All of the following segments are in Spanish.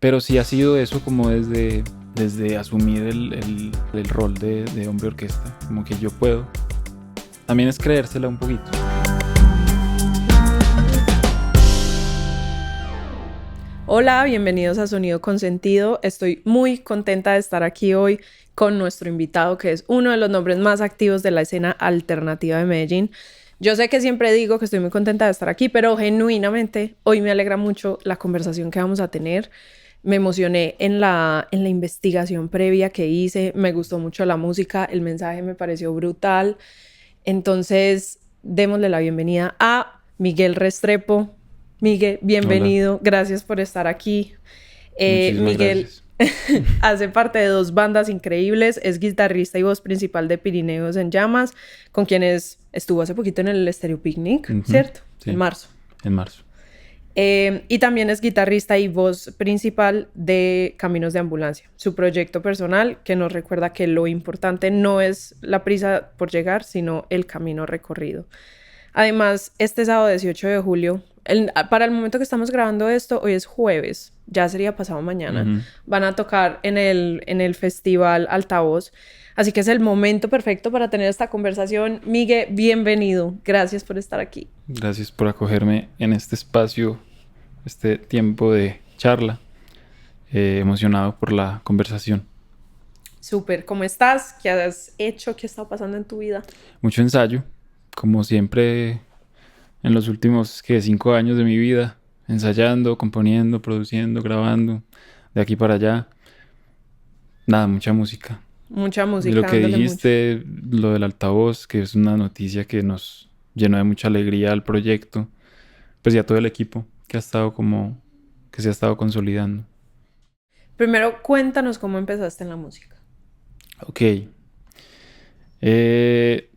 Pero sí ha sido eso como desde asumir el rol de hombre orquesta, como que yo puedo. También es creérsela un poquito. Hola, bienvenidos a Sonido con Sentido. Estoy muy contenta de estar aquí hoy con nuestro invitado, que es uno de los nombres más activos de la escena alternativa de Medellín. Yo sé que siempre digo que estoy muy contenta de estar aquí, pero genuinamente hoy me alegra mucho la conversación que vamos a tener. Me emocioné en la investigación previa que hice, me gustó mucho la música, el mensaje me pareció brutal. Entonces, démosle la bienvenida a Miguel Restrepo. Miguel, Hola, bienvenido, gracias por estar aquí. muchísimas Miguel gracias. hace parte de dos bandas increíbles, es guitarrista y voz principal de Pirineos en Llamas, con quienes estuvo hace poquito en el Stereo Picnic, Ujú, ¿cierto? En sí, marzo. en marzo. Y también es guitarrista y voz principal de Caminos de Ambulancia, su proyecto personal que nos recuerda que lo importante no es la prisa por llegar, sino el camino recorrido. Además, este sábado 18 de julio, para el momento que estamos grabando esto, hoy es jueves, ya sería pasado mañana, Ujú. van a tocar en el Festival Altavoz. Así que es el momento perfecto para tener esta conversación. Miguel, bienvenido. Gracias por estar aquí. Gracias por acogerme en este espacio, este tiempo de charla. Emocionado por la conversación. Súper. ¿Cómo estás? ¿Qué has hecho? ¿Qué está pasando en tu vida? Mucho ensayo, como siempre en los últimos 5 años de mi vida, ensayando, componiendo, produciendo, grabando, de aquí para allá. Nada, mucha música. Mucha Y lo música, que dándole mucho. dijiste, lo del altavoz, que es una noticia que nos llenó de mucha alegría al proyecto, pues ya todo el equipo que ha estado que se ha estado consolidando. Primero, cuéntanos cómo empezaste en la música. Ok. Eh,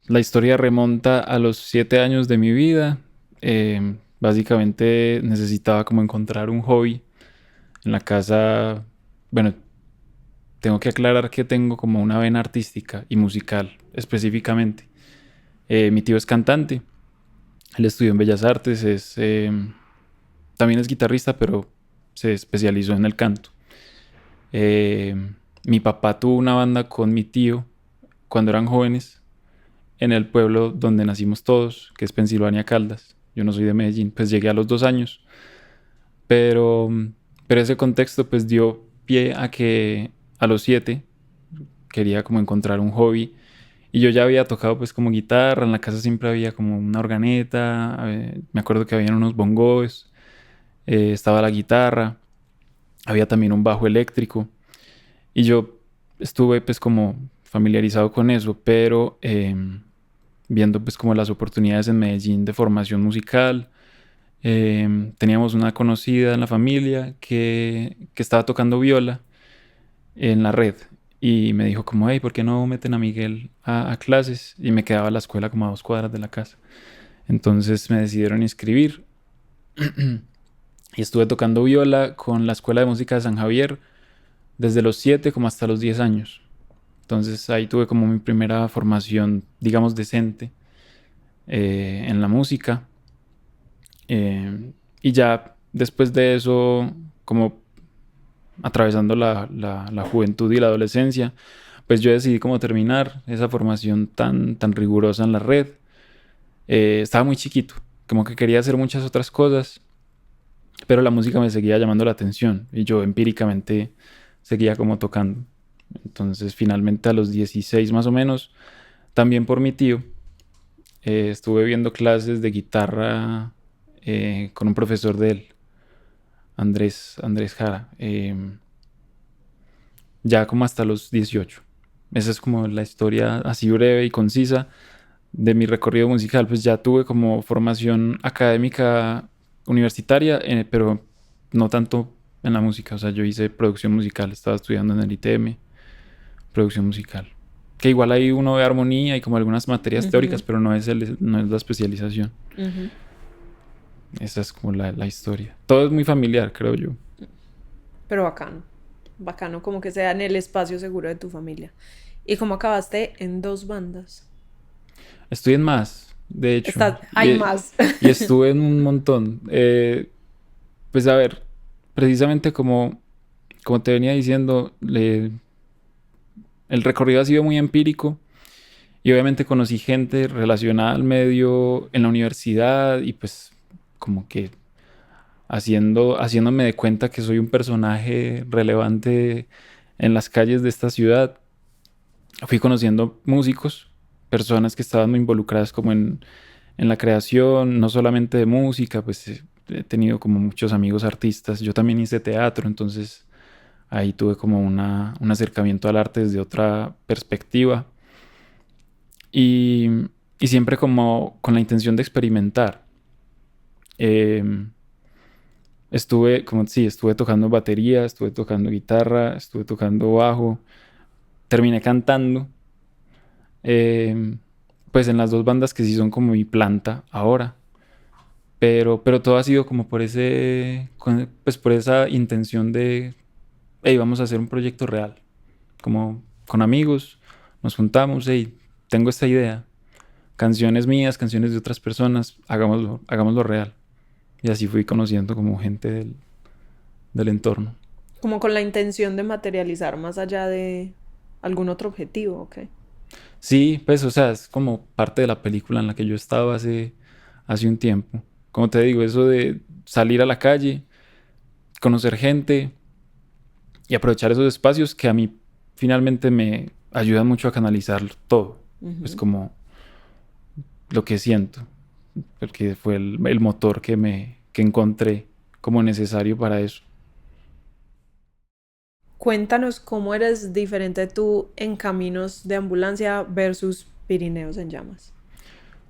la historia remonta a los 7 años de mi vida. Básicamente necesitaba como encontrar un hobby en la casa. Bueno, tengo que aclarar que tengo como una vena artística y musical específicamente. Mi tío es cantante, él estudió en Bellas Artes, también es guitarrista, pero se especializó en el canto. Eh, Mi papá tuvo una banda con mi tío cuando eran jóvenes en el pueblo donde nacimos todos, que es Pensilvania Caldas. Yo no soy de Medellín, pues llegué a los 2 años, pero, pero ese contexto pues dio pie a que a los 7 quería como encontrar un hobby. Y yo ya había tocado pues como guitarra, en la casa siempre había como una organeta, me acuerdo que habían unos bongos, estaba la guitarra, había también un bajo eléctrico. Y yo estuve pues como familiarizado con eso, pero viendo pues como las oportunidades en Medellín de formación musical. Teníamos una conocida en la familia que estaba tocando viola en la red y me dijo como, hey, ¿por qué no meten a Miguel a clases? Y me quedaba la escuela como a 2 cuadras de la casa. Entonces me decidieron inscribir y estuve tocando viola con la Escuela de Música de San Javier desde los 7 como hasta los 10 años. Entonces ahí tuve como mi primera formación, digamos, decente en la música. Y ya después de eso, como atravesando la juventud y la adolescencia, pues yo decidí como terminar esa formación tan rigurosa en la red. Estaba muy chiquito, como que quería hacer muchas otras cosas, pero la música me seguía llamando la atención y yo empíricamente seguía como tocando. Entonces finalmente a los 16 más o menos, también por mi tío, estuve viendo clases de guitarra con un profesor de él, Andrés Jara, ya como hasta los 18. Esa es como la historia así breve y concisa de mi recorrido musical. Pues ya tuve como formación académica universitaria, pero no tanto en la música. O sea, yo hice producción musical, estaba estudiando en el ITM, producción musical. Que igual ahí uno ve armonía y como algunas materias teóricas, Ujú, pero no es la especialización. ujú. Esa es como la historia. Todo es muy familiar, creo yo. Pero bacano. Bacano como que sea en el espacio seguro de tu familia. ¿Y cómo acabaste en dos bandas? Estoy en más, de hecho, Hay más. y estuve en un montón. Pues a ver, precisamente como te venía diciendo, el recorrido ha sido muy empírico y obviamente conocí gente relacionada al medio en la universidad y pues como que haciéndome de cuenta que soy un personaje relevante en las calles de esta ciudad. Fui conociendo músicos, personas que estaban muy involucradas como en la creación, no solamente de música, pues he tenido como muchos amigos artistas. Yo también hice teatro, entonces ahí tuve como un acercamiento al arte desde otra perspectiva y, y siempre como con la intención de experimentar. Em, estuve tocando batería, estuve tocando guitarra, estuve tocando bajo, terminé cantando, em, pues en las dos bandas que sí son como mi planta ahora. Pero todo ha sido como pues por esa intención de, hey, vamos a hacer un proyecto real. Como con amigos, nos juntamos, hey, tengo esta idea. Canciones mías, canciones de otras personas, hagámoslo real. Y así fui conociendo como gente del entorno. Como con la intención de materializar más allá de algún otro objetivo, ¿ok? Sí, pues, o sea, es como parte de la película en la que yo estaba hace un tiempo. Como te digo, eso de salir a la calle, conocer gente y aprovechar esos espacios que a mí finalmente me ayudan mucho a canalizar todo. Pues Ujú. como lo que siento, porque fue el motor que encontré como necesario para eso. Cuéntanos cómo eres diferente tú en Caminos de Ambulancia versus Pirineos en Llamas.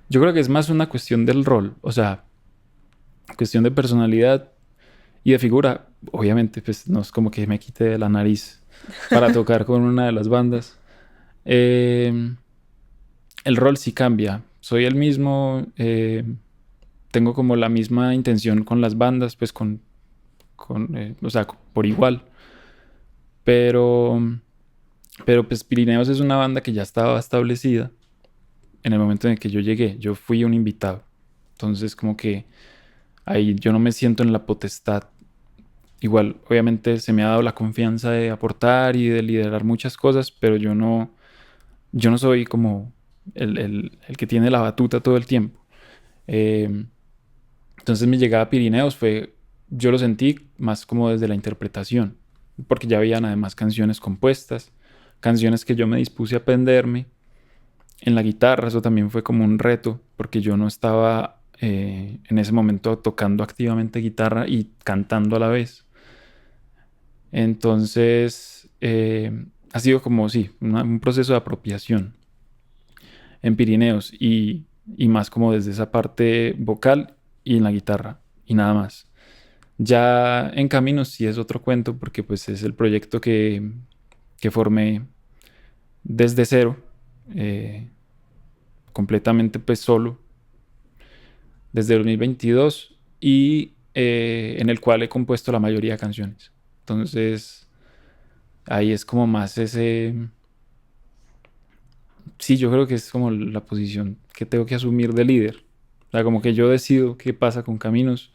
Yo creo que es más una cuestión del rol, o sea, cuestión de personalidad y de figura. Obviamente, pues no es como que me quite de la nariz para tocar con una de las bandas. Eh, el rol sí cambia. Soy el mismo, tengo como la misma intención con las bandas, pues o sea, por igual. Pero, pero pues Pirineos es una banda que ya estaba establecida en el momento en el que yo llegué. Yo fui un invitado. Entonces como que ahí yo no me siento en la potestad. Igual, obviamente se me ha dado la confianza de aportar y de liderar muchas cosas, pero yo no soy como el que tiene la batuta todo el tiempo. Eh, entonces mi llegada a Pirineos yo lo sentí más como desde la interpretación, porque ya habían además canciones compuestas, canciones que yo me dispuse a aprenderme. En la guitarra eso también fue como un reto, porque yo no estaba en ese momento tocando activamente guitarra y cantando a la vez. Entonces, ha sido como, sí, un proceso de apropiación en Pirineos y más como desde esa parte vocal y en la guitarra y nada más. Ya en Caminos sí es otro cuento porque pues es el proyecto que formé desde cero, eh, completamente pues solo, desde 2022 y en el cual he compuesto la mayoría de canciones. Entonces, ahí es como más sí, yo creo que es como la posición que tengo que asumir de líder. O sea, como que yo decido qué pasa con Caminos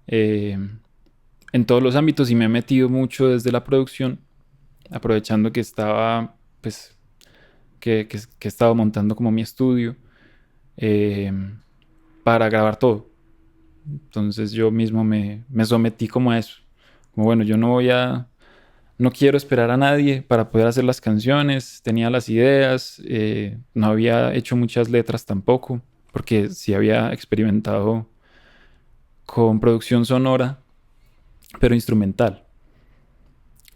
eh, en todos los ámbitos y me he metido mucho desde la producción, aprovechando que estaba, pues, que he estado montando como mi estudio eh, para grabar todo. Entonces yo mismo me sometí como a eso. Como bueno, yo no quiero esperar a nadie para poder hacer las canciones, tenía las ideas, no había hecho muchas letras tampoco, porque sí había experimentado con producción sonora, pero instrumental.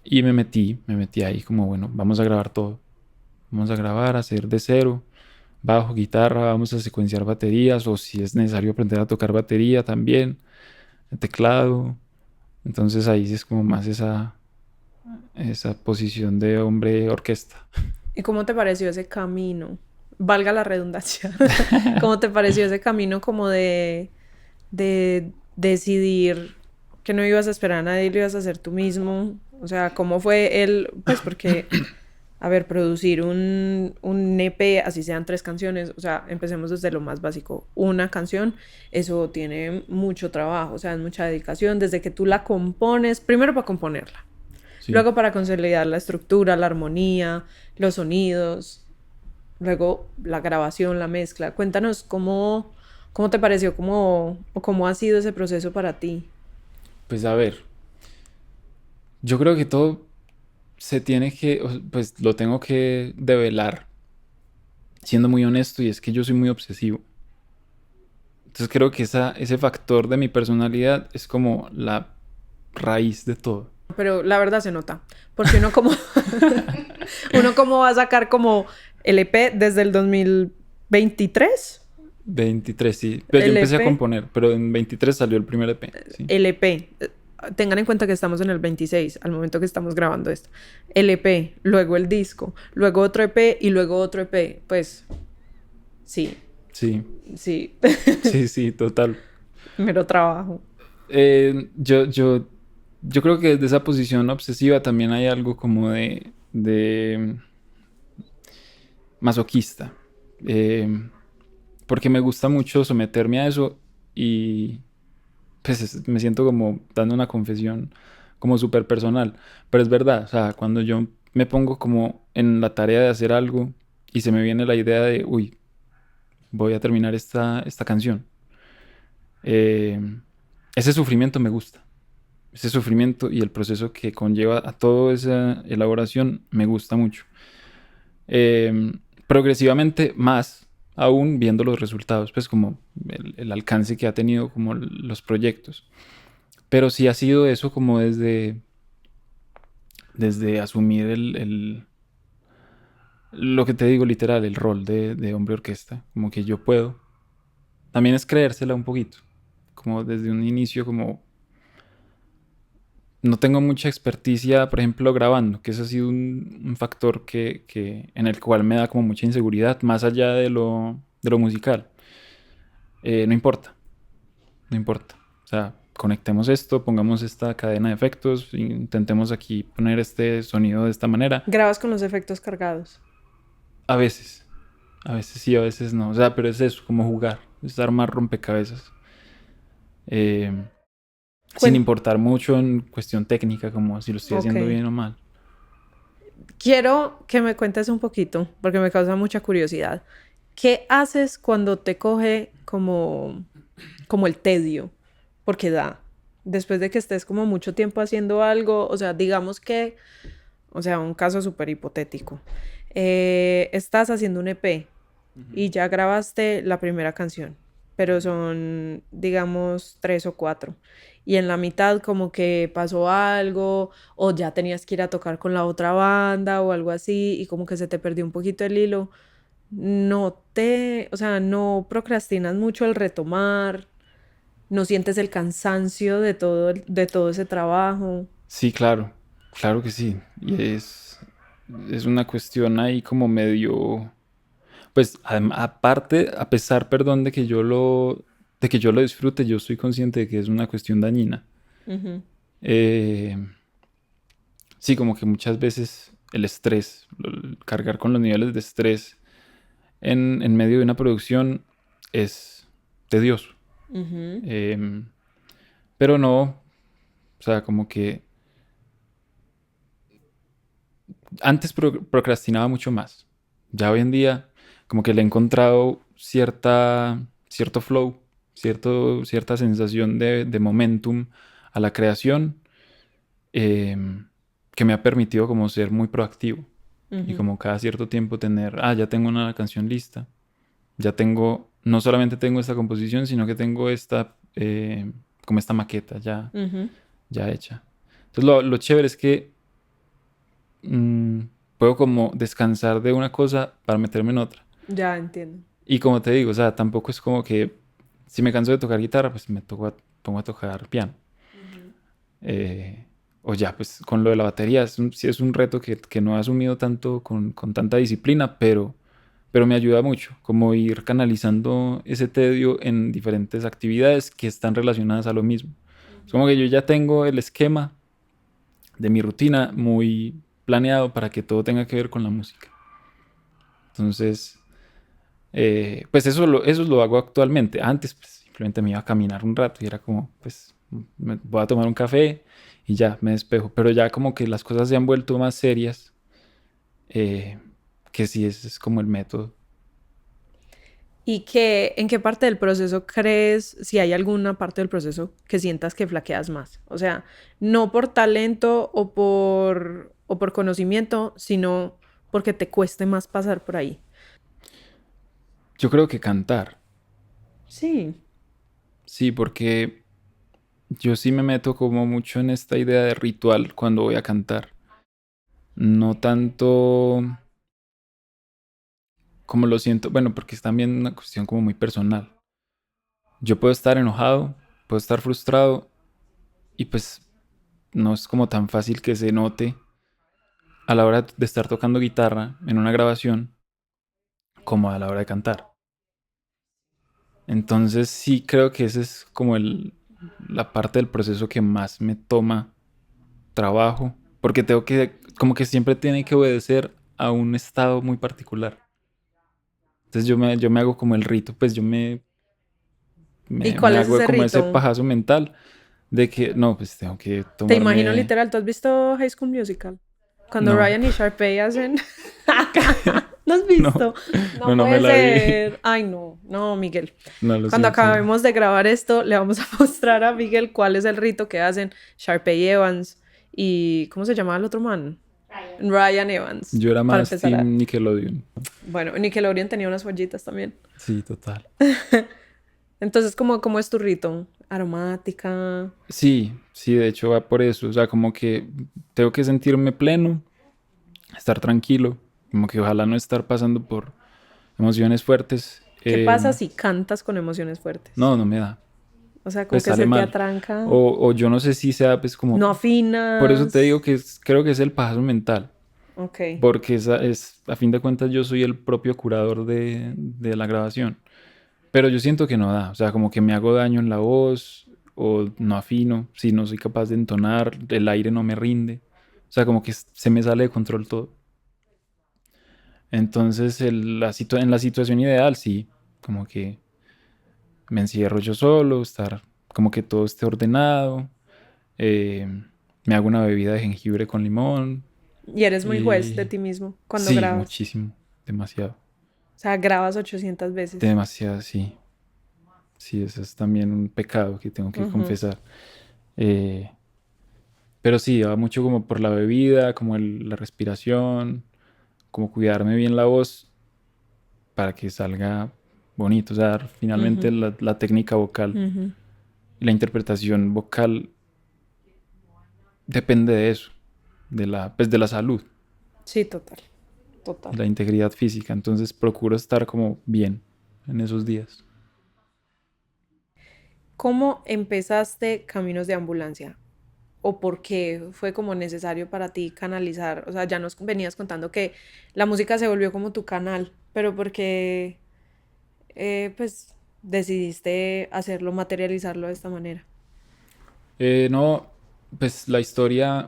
Y me metí ahí como, bueno, vamos a grabar todo. Vamos a grabar, hacer de cero, bajo, guitarra, vamos a secuenciar baterías, o si es necesario aprender a tocar batería también, el teclado. Entonces ahí sí es como más esa posición de hombre orquesta. ¿Y cómo te pareció ese camino? Valga la redundancia. ¿Cómo te pareció ese camino como de decidir que no ibas a esperar a nadie, lo ibas a hacer tú mismo? O sea, ¿cómo fue el, pues porque a ver, producir un EP, así sean 3 canciones, o sea, empecemos desde lo más básico. Una canción, eso tiene mucho trabajo, o sea, es mucha dedicación, desde que tú la compones, primero para componerla, Sí. luego para consolidar la estructura, la armonía, los sonidos, luego la grabación, la mezcla. Cuéntanos cómo te pareció, o cómo ha sido ese proceso para ti. Pues a ver, yo creo que todo se tiene que, pues lo tengo que develar, siendo muy honesto, y es que yo soy muy obsesivo. Entonces creo que ese factor de mi personalidad es como la raíz de todo. Pero la verdad se nota, porque uno como va a sacar como el EP desde el 2023, 23 sí. Pero yo el empecé a EP, componer, pero en 23 salió el primer EP, sí. el EP. Tengan en cuenta que estamos en el 26 al momento que estamos grabando esto. El EP, luego el disco, luego otro EP y luego otro EP. Pues sí, Sí, sí, sí, sí, total. mero trabajo. Yo creo que desde esa posición obsesiva también hay algo como de masoquista. Eh, Porque me gusta mucho someterme a eso y pues me siento como dando una confesión como súper personal. Pero es verdad, o sea, cuando yo me pongo como en la tarea de hacer algo y se me viene la idea de, uy, voy a terminar esta canción. eh, Ese sufrimiento me gusta. Ese sufrimiento y el proceso que conlleva a toda esa elaboración me gusta mucho. Eh, Progresivamente más aún viendo los resultados, pues como el alcance que ha tenido como los proyectos. Pero sí ha sido eso como desde asumir lo que te digo literal, el rol de hombre orquesta, como que yo puedo. También es creérsela un poquito, como desde un inicio como no tengo mucha experticia, por ejemplo, grabando, que eso ha sido un factor en el cual me da como mucha inseguridad, más allá de lo musical. No importa, no importa. O sea, conectemos esto, pongamos esta cadena de efectos, intentemos aquí poner este sonido de esta manera. Grabas con los efectos cargados. A veces, a veces sí, a veces no. O sea, pero es eso, como jugar, es armar rompecabezas. Eh, Sin Cuen- importar mucho en cuestión técnica, como si lo estoy ok. haciendo bien o mal. Quiero que me cuentes un poquito, porque me causa mucha curiosidad. ¿Qué haces cuando te coge como el tedio? Porque da. Después de que estés como mucho tiempo haciendo algo, o sea, digamos que, o sea, un caso súper hipotético. Estás haciendo un EP y ya grabaste la primera canción, pero son, digamos, 3 o 4. Y en la mitad como que pasó algo, o ya tenías que ir a tocar con la otra banda o algo así, y como que se te perdió un poquito el hilo. O sea, no procrastinas mucho el retomar, no sientes el cansancio de todo ese trabajo. Sí, claro, claro que sí. Y es una cuestión ahí como medio, pues aparte, a pesar, perdón, de que yo lo disfrute, yo soy consciente de que es una cuestión dañina. Ujú. Eh, sí, como que muchas veces el estrés, cargar con los niveles de estrés en medio de una producción es tedioso. Ujú. Em, pero no, o sea, como que antes procrastinaba mucho más. Ya hoy en día, como que le he encontrado cierto flow, cierta sensación de momentum a la creación, em, que me ha permitido como ser muy proactivo y Ujú. como cada cierto tiempo tener, ya tengo una canción lista, no solamente tengo esta composición, sino que tengo como esta maqueta Ujú. ya hecha. Entonces lo chévere es que mm, puedo como descansar de una cosa para meterme en otra. Ya entiendo. Y como te digo, o sea, tampoco es como que si me canso de tocar guitarra, pues pongo a tocar piano. Ujú. Eh, o ya, pues con lo de la batería, sí es un reto que no he asumido tanto con tanta disciplina, pero me ayuda mucho, como ir canalizando ese tedio en diferentes actividades que están relacionadas a lo mismo. Es como que yo ya tengo el esquema de mi rutina muy planeado para que todo tenga que ver con la música. Entonces, pues eso lo hago actualmente. Antes, pues simplemente me iba a caminar un rato y era como, pues, me voy a tomar un café y ya, me despejo. Pero ya como que las cosas se han vuelto más serias, eh, que sí, ese es como el método. ¿Y en qué parte del proceso crees, si hay alguna parte del proceso que sientas que flaqueas más? O sea, no por talento o por conocimiento, sino porque te cueste más pasar por ahí. Yo creo que cantar, Sí. sí, porque yo sí me meto como mucho en esta idea de ritual cuando voy a cantar. No tanto como lo siento, bueno, porque es también una cuestión como muy personal. Yo puedo estar enojado, puedo estar frustrado y pues no es como tan fácil que se note a la hora de estar tocando guitarra en una grabación como a la hora de cantar. Entonces sí creo que esa es como la parte del proceso que más me toma trabajo, porque tengo que, como que siempre tiene que obedecer a un estado muy particular. Entonces yo me hago como el rito, pues ¿Y me cuál es hago ese como ese rito? pajazo mental de que no, pues tengo que Te imagino tomarme... literal, ¿tú has visto High School Musical? Cuando No, Ryan y Sharpay hacen... ¿No has no, visto? No no me puede la vi. ser. Ay, no, no, Miguel. No, lo Cuando siento. acabemos de grabar esto, le vamos a mostrar a Miguel cuál es el rito que hacen Sharpay Evans y... ¿Cómo se llamaba el otro man? Ryan Evans. Yo era Para más empezar a... Team Nickelodeon. Bueno, Nickelodeon tenía unas joyitas también. Sí, total. Entonces, ¿cómo es tu rito? Aromática. Sí, sí, de hecho va por eso. O sea, como que tengo que sentirme pleno, estar tranquilo, como que ojalá no estar pasando por emociones fuertes. ¿Qué pasa si cantas con emociones fuertes? No, no me da. O sea, como Pues que sale se te mal. atranca, O yo no sé si sea, pues como... no Por eso te digo afinas. que creo que es el pajazo mental. Ok. Porque a fin de cuentas, yo soy el propio curador de la grabación. Pero yo siento que no da. O sea, como que me hago daño en la voz o no afino. Si no soy capaz de entonar, el aire no me rinde. O sea, como que se me sale de control todo. Entonces, en la situación ideal, sí. Como que me encierro yo solo, estar como que todo esté ordenado. eh, Me hago una bebida de jengibre con limón. Y eres muy juez de Y ti mismo cuando sí, grabas. muchísimo. Demasiado. O sea, grabas 800 veces. Demasiado, sí. Sí, eso es también un pecado que tengo que Ujú. confesar. Eh, pero sí, va mucho como por la bebida, como la respiración, como cuidarme bien la voz para que salga bonito. O sea, finalmente Ujú, la técnica vocal ujú. y la interpretación vocal depende de eso, pues de la salud Sí, total, y total. la integridad física. Entonces procuro estar como bien en esos días. ¿Cómo empezaste Caminos de Ambulancia? ¿O por qué fue como necesario para ti canalizar? O sea, ya nos venías contando que la música se volvió como tu canal, pero ¿por qué pues decidiste hacerlo, materializarlo de esta manera? No, pues la historia,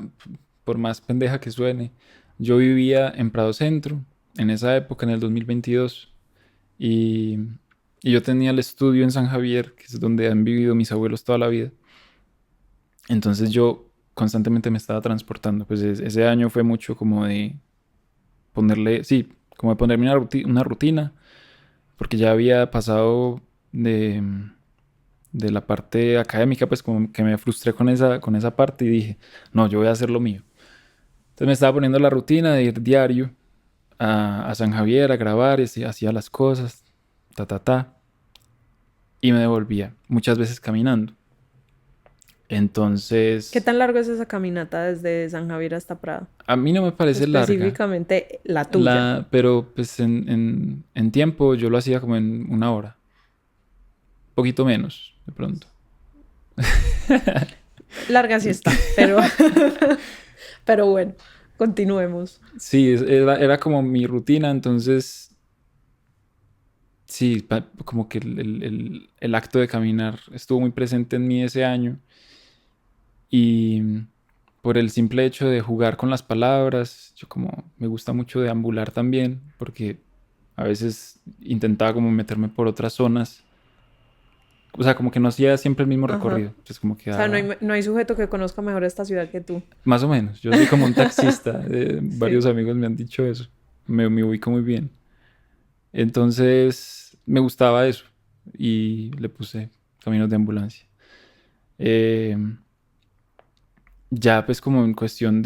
por más pendeja que suene, yo vivía en Prado Centro en esa época, en el 2022, y, y yo tenía el estudio en San Javier, que es donde han vivido mis abuelos toda la vida. Entonces yo constantemente me estaba transportando. Pues ese año fue mucho como de ponerle, sí, como de ponerme una rutina, porque ya había pasado de la parte académica, pues como que me frustré con esa parte y dije, no, yo voy a hacer lo mío. Entonces me estaba poniendo la rutina de ir diario a San Javier a grabar, y así, hacía las cosas, ta, ta, ta, y me devolvía, muchas veces caminando. ¿Qué Entonces, tan largo es esa caminata desde San Javier hasta Prado? a mí no me parece larga, Específicamente la tuya. pero pues en tiempo yo lo hacía como en una hora, poquito menos, de pronto. Larga sí Es que está, pero, pero bueno, continuemos. sí, era como mi rutina, entonces sí, como que el acto de caminar estuvo muy presente en mí ese año y, por el simple hecho de jugar con las palabras. Yo como me gusta mucho deambular también, porque a veces intentaba como meterme por otras zonas. O sea, como que no hacía siempre el mismo Ajá. recorrido. Entonces como O sea, quedaba no hay sujeto que conozca mejor esta ciudad que tú. más o menos. Yo soy como un taxista. Sí. Varios amigos me han dicho eso. Me ubico muy bien. Entonces me gustaba eso y le puse Caminos de Ambulancia. Eh, ya pues como en cuestión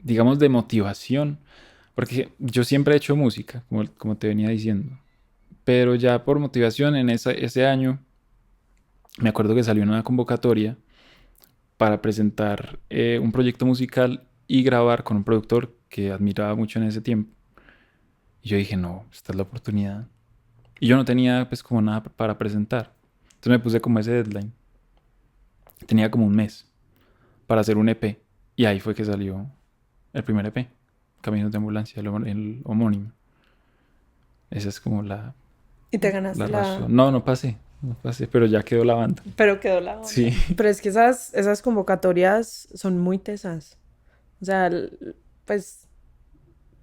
digamos, de motivación, porque yo siempre he hecho música, como te venía diciendo, pero ya por motivación en ese año me acuerdo que salió una convocatoria para presentar un proyecto musical y grabar con un productor que admiraba mucho en ese tiempo. Y yo dije, no, esta es la oportunidad. Y yo no tenía pues como nada para presentar. Entonces me puse como ese deadline. Tenía como un mes para hacer un EP. Y ahí fue que salió el primer EP, Caminos de Ambulancia, el homónimo. Esa es como Y te la ganaste la... razón. No, no pasé, no pasé, pero ya quedó la banda. Pero quedó la onda. Sí. Pero es que esas convocatorias son muy tesas. O sea, pues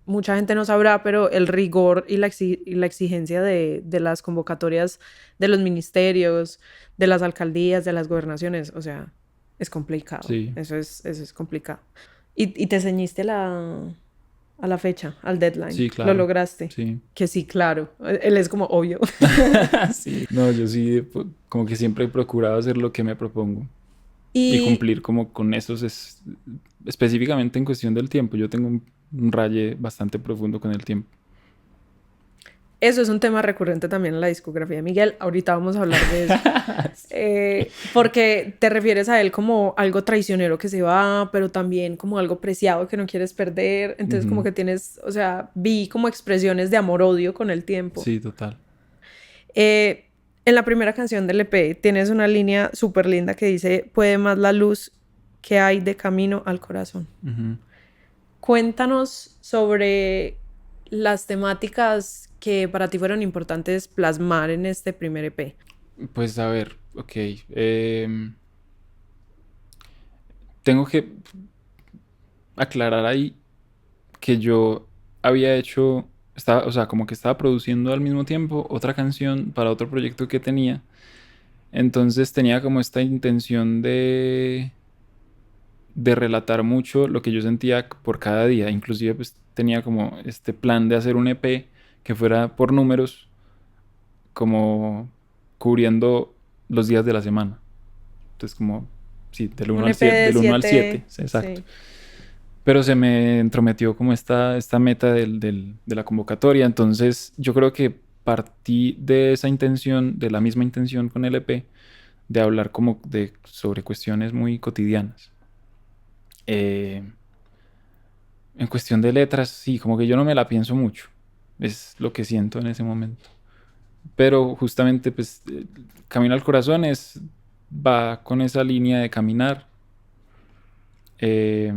mucha gente no sabrá, pero el rigor y y la exigencia de las convocatorias de los ministerios, de las alcaldías, de las gobernaciones, o sea, es complicado. Sí, Eso es complicado. Y te ceñiste a la fecha, al deadline. sí, Lo claro. lograste. Sí. Que sí, claro. Él es como obvio. Sí. No, yo sí, como que siempre he procurado hacer lo que me propongo y Y cumplir como con esos, específicamente en cuestión del tiempo. Yo tengo un raye bastante profundo con el tiempo. eso es un tema recurrente también en la discografía de Miguel. Ahorita vamos a hablar de eso. Porque te refieres a él como algo traicionero que se va, pero también como algo preciado que no quieres perder. Entonces como Ujú. que tienes, o sea, vi como expresiones de amor-odio con el tiempo. Sí, total. Eh, en la primera canción del EP tienes una línea súper linda que dice, puede más la luz que hay de camino al corazón. Ujú. Cuéntanos sobre las temáticas que para ti fueron importantes plasmar en este primer EP. Pues a ver, ok. Tengo que aclarar ahí que yo había hecho, o sea, como que estaba produciendo al mismo tiempo otra canción para otro proyecto que tenía. Entonces tenía como esta intención de relatar mucho lo que yo sentía por cada día. Inclusive pues tenía como este plan de hacer un EP que fuera por números, como cubriendo los días de la semana. Entonces como, sí, del uno Un al EP 7, de del uno al 7, 7, sí, exacto. sí. Pero se me entrometió como esta meta de la convocatoria. Entonces yo creo que partí de esa intención, de la misma intención con el EP, de hablar como sobre cuestiones muy cotidianas. Eh, en cuestión de letras, sí, como que yo no me la pienso mucho. Es lo que siento en ese momento. Pero justamente, pues, Camino al Corazón va con esa línea de caminar. Eh,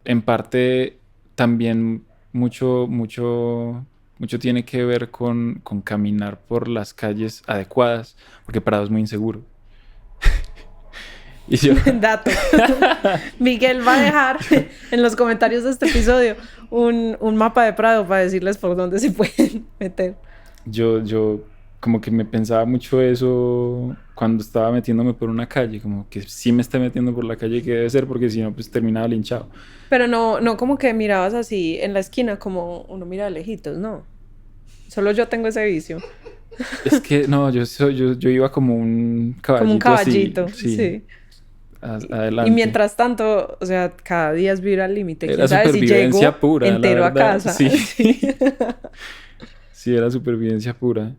en parte también mucho tiene que ver con caminar por las calles adecuadas, porque Prado es muy inseguro. Y yo, Dato. Miguel va a dejar en los comentarios de este episodio un mapa de Prado para decirles por dónde se pueden meter. yo como que me pensaba mucho eso cuando estaba metiéndome por una calle, como que sí me está metiendo por la calle que debe ser, porque si no, pues terminaba linchado. Pero no, no como que mirabas así en la esquina como uno mira de lejitos, no. Solo yo tengo ese vicio. Es que no, yo iba como un Como un caballito así, caballito, sí, sí. Y adelante. mientras tanto, o sea, cada día es vivir al límite. Era ¿Quién sabe si supervivencia llego pura, la entero a verdad. casa? Sí, Sí. sí, era supervivencia pura.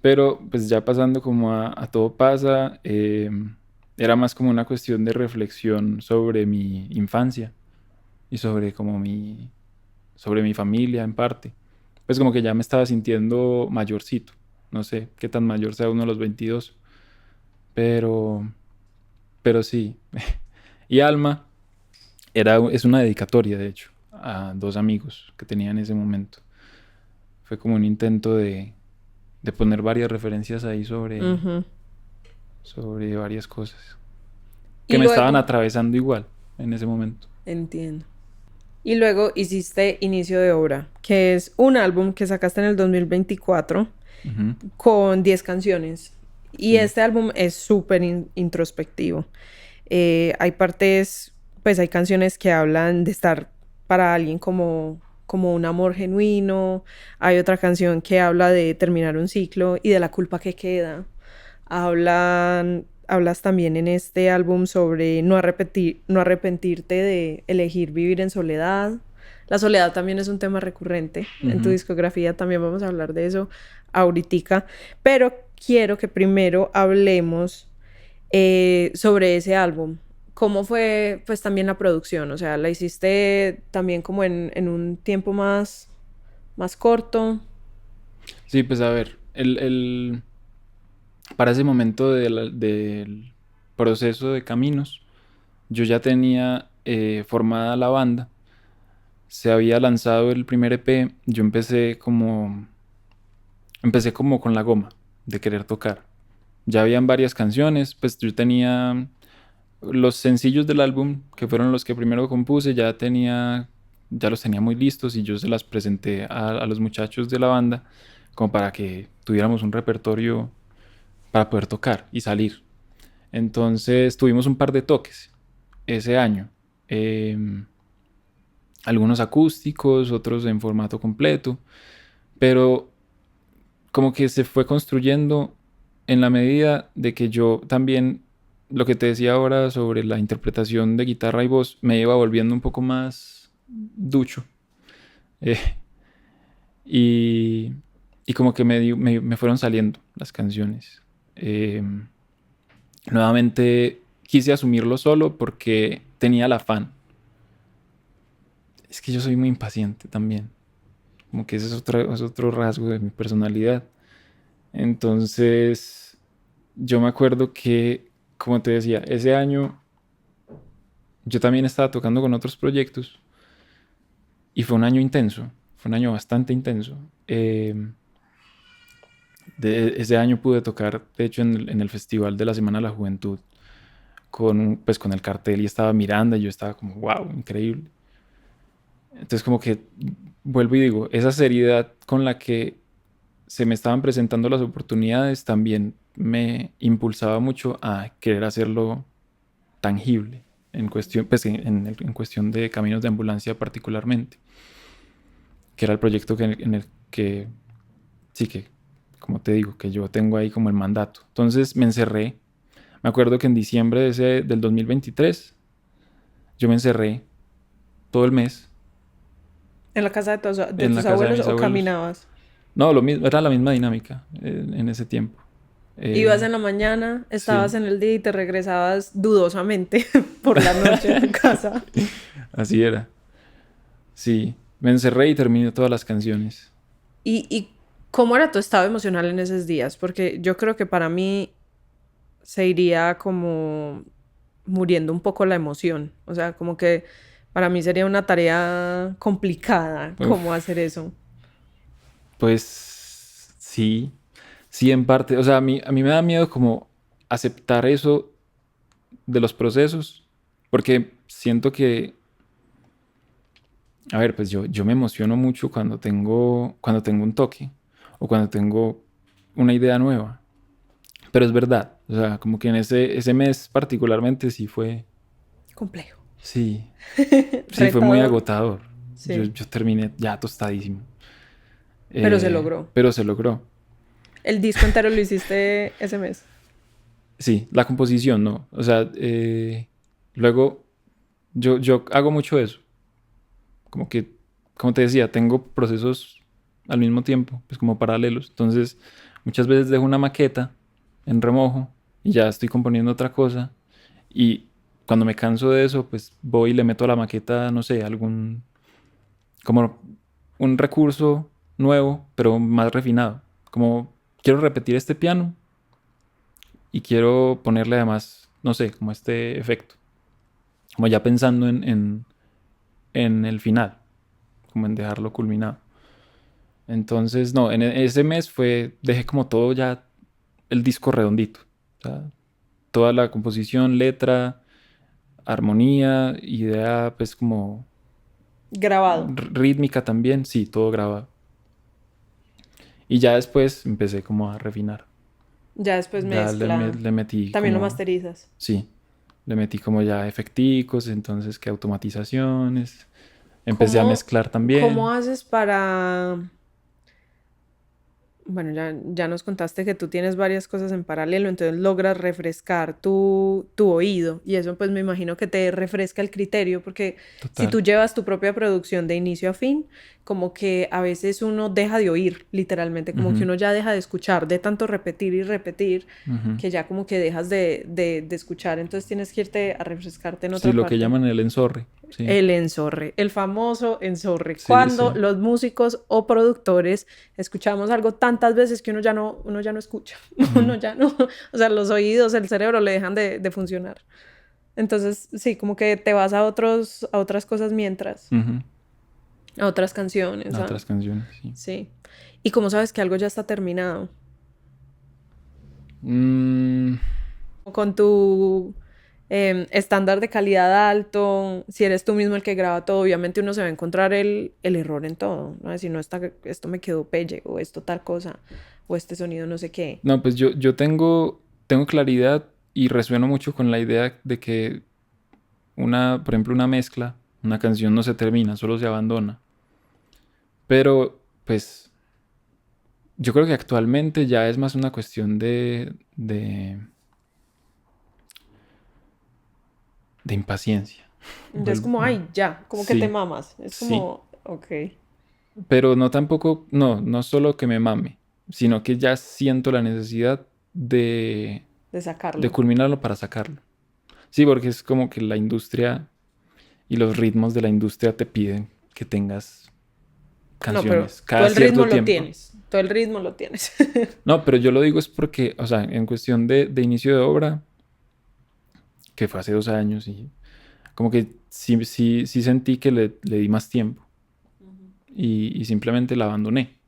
Pero pues ya pasando como a todo pasa, era más como una cuestión de reflexión sobre mi infancia y sobre sobre mi familia en parte. Pues como que ya me estaba sintiendo mayorcito. No sé qué tan mayor sea uno a los 22, pero, pero sí. Y Alma es una dedicatoria, de hecho, a dos amigos que tenía en ese momento. Fue como un intento de poner varias referencias ahí Ujú. sobre varias cosas. Y que me estaban luego, atravesando igual en ese momento. entiendo. Y luego hiciste Inicio de Obra, que es un álbum que sacaste en el 2024 Ujú, con 10 canciones. Y sí. este álbum es súper introspectivo. Hay partes, pues hay canciones que hablan de estar para alguien como un amor genuino. Hay otra canción que habla de terminar un ciclo y de la culpa que queda. Hablas también en este álbum sobre no arrepentirte de elegir vivir en soledad. La soledad también es un tema recurrente en tu Ujú. discografía, también vamos a hablar de eso ahoritica, pero quiero que primero hablemos sobre ese álbum. ¿Cómo fue pues también la producción? O sea, ¿la hiciste también como en un tiempo más corto? Sí, pues a ver, para ese momento del proceso de Caminos, yo ya tenía formada la banda, se había lanzado el primer EP, yo empecé como con la goma de querer tocar. Ya habían varias canciones, pues yo tenía los sencillos del álbum, que fueron los que primero compuse, ya los tenía muy listos y yo se las presenté a los muchachos de la banda como para que tuviéramos un repertorio para poder tocar y salir. Entonces tuvimos un par de toques ese año. Em, Algunos acústicos, otros en formato completo, pero como que se fue construyendo en la medida de que yo también, lo que te decía ahora sobre la interpretación de guitarra y voz, me iba volviendo un poco más ducho. eh, y, y como que me fueron saliendo las canciones. Eh, Nuevamente quise asumirlo solo porque tenía el afán. Es que yo soy muy impaciente también. Como que ese es otro rasgo de mi personalidad. Entonces, yo me acuerdo que, como te decía, ese año yo también estaba tocando con otros proyectos y fue un año intenso, fue un año bastante intenso. Ese año pude tocar, de hecho, en el Festival de la Semana de la Juventud pues, con el cartel y estaba Miranda y yo estaba como, wow, increíble. Entonces, como que vuelvo y digo, esa seriedad con la que se me estaban presentando las oportunidades también me impulsaba mucho a querer hacerlo tangible en cuestión, pues en cuestión de caminos de ambulancia particularmente, que era el proyecto en el que sí que, como te digo, que yo tengo ahí como el mandato. Entonces me encerré. Me acuerdo que en diciembre del 2023 yo me encerré todo el mes ¿En la casa de en tus la casa de abuelos mis o abuelos. caminabas? No, lo mismo, era la misma dinámica en ese tiempo. Ibas Eh, en la mañana, sí, estabas en el día y te regresabas dudosamente por la noche a tu casa. así era. Sí, me encerré y terminé todas las canciones. ¿Y cómo era tu estado emocional en esos días? Porque yo creo que para mí se iría como muriendo un poco la emoción. O sea, como que para mí sería una tarea complicada cómo hacer Uf, eso. pues sí, sí en parte. O sea, a mí me da miedo como aceptar eso de los procesos, porque siento que, a ver, pues yo me emociono mucho cuando tengo un toque o cuando tengo una idea nueva. Pero es verdad, o sea, como que en ese mes particularmente Complejo. sí, sí fue muy Retador. agotador. Sí. Yo terminé ya tostadísimo. Pero se logró. Pero se logró. El disco entero lo hiciste ese mes. Sí, la composición, ¿no? O sea, luego yo hago mucho eso. Como que, como te decía, tengo procesos al mismo tiempo, pues como paralelos. Entonces, muchas veces dejo una maqueta en remojo y ya estoy componiendo otra cosa. Y cuando me canso de eso, pues voy y le meto a la maqueta, no sé, como un recurso nuevo, pero más refinado. Como quiero repetir este piano y quiero ponerle además, no sé, como este efecto. Como ya pensando en el final, como en dejarlo culminado. Entonces, no, ese mes dejé como todo ya el disco redondito. O sea, toda la composición, letra, armonía, idea pues como Grabado. rítmica también, sí, todo grabado. Y ya después empecé como a refinar. Ya después Ya mezcla. le metí También lo como, masterizas. sí, le metí como ya efecticos, entonces que automatizaciones. Empecé a ¿Cómo, mezclar cómo también. haces para... Bueno, ya nos contaste que tú tienes varias cosas en paralelo, entonces logras refrescar tu oído y eso pues me imagino que te refresca el criterio porque si Total. tú llevas tu propia producción de inicio a fin, como que a veces uno deja de oír, literalmente, como que Ujú, uno ya deja de escuchar, de tanto repetir y repetir, ujú. que ya como que dejas de escuchar, entonces tienes que irte a refrescarte en Sí, otra lo que parte. llaman el enzorre. Sí, El enzorre, el famoso enzorre. sí, Cuando sí. los músicos o productores escuchamos algo tantas veces que uno ya no escucha, Ujú, uno ya no, o sea, los oídos, el cerebro le dejan de funcionar. Entonces, sí, como que te vas a otras cosas mientras, ujú. a otras canciones, Otras canciones, sí. sí. Y como sabes que algo ya está terminado, Mm, con tu estándar de calidad alto, si eres tú mismo el que graba todo, obviamente uno se va a encontrar el error en todo, ¿no? Si no está, esto me quedó pelle, o esto tal cosa, o este sonido no sé qué. no, pues yo tengo claridad y resueno mucho con la idea de que por ejemplo, una mezcla, una canción no se termina, solo se abandona. Pero, pues, yo creo que actualmente ya es más una cuestión de impaciencia. Entonces como, ay, ya, como que te Sí, mamas, es sí. como, ok, Pero no tampoco, no solo que me mame, sino que ya siento la necesidad de de sacarlo. culminarlo para sacarlo. Sí, porque es como que la industria y los ritmos de la industria te piden que tengas No, pero canciones todo cada el ritmo cierto lo tiempo. tienes, todo el ritmo lo tienes. No, pero yo lo digo es porque, o sea, en cuestión de inicio de obra, que fue hace 2 años, y como que sí sentí que le di más tiempo y simplemente la abandoné.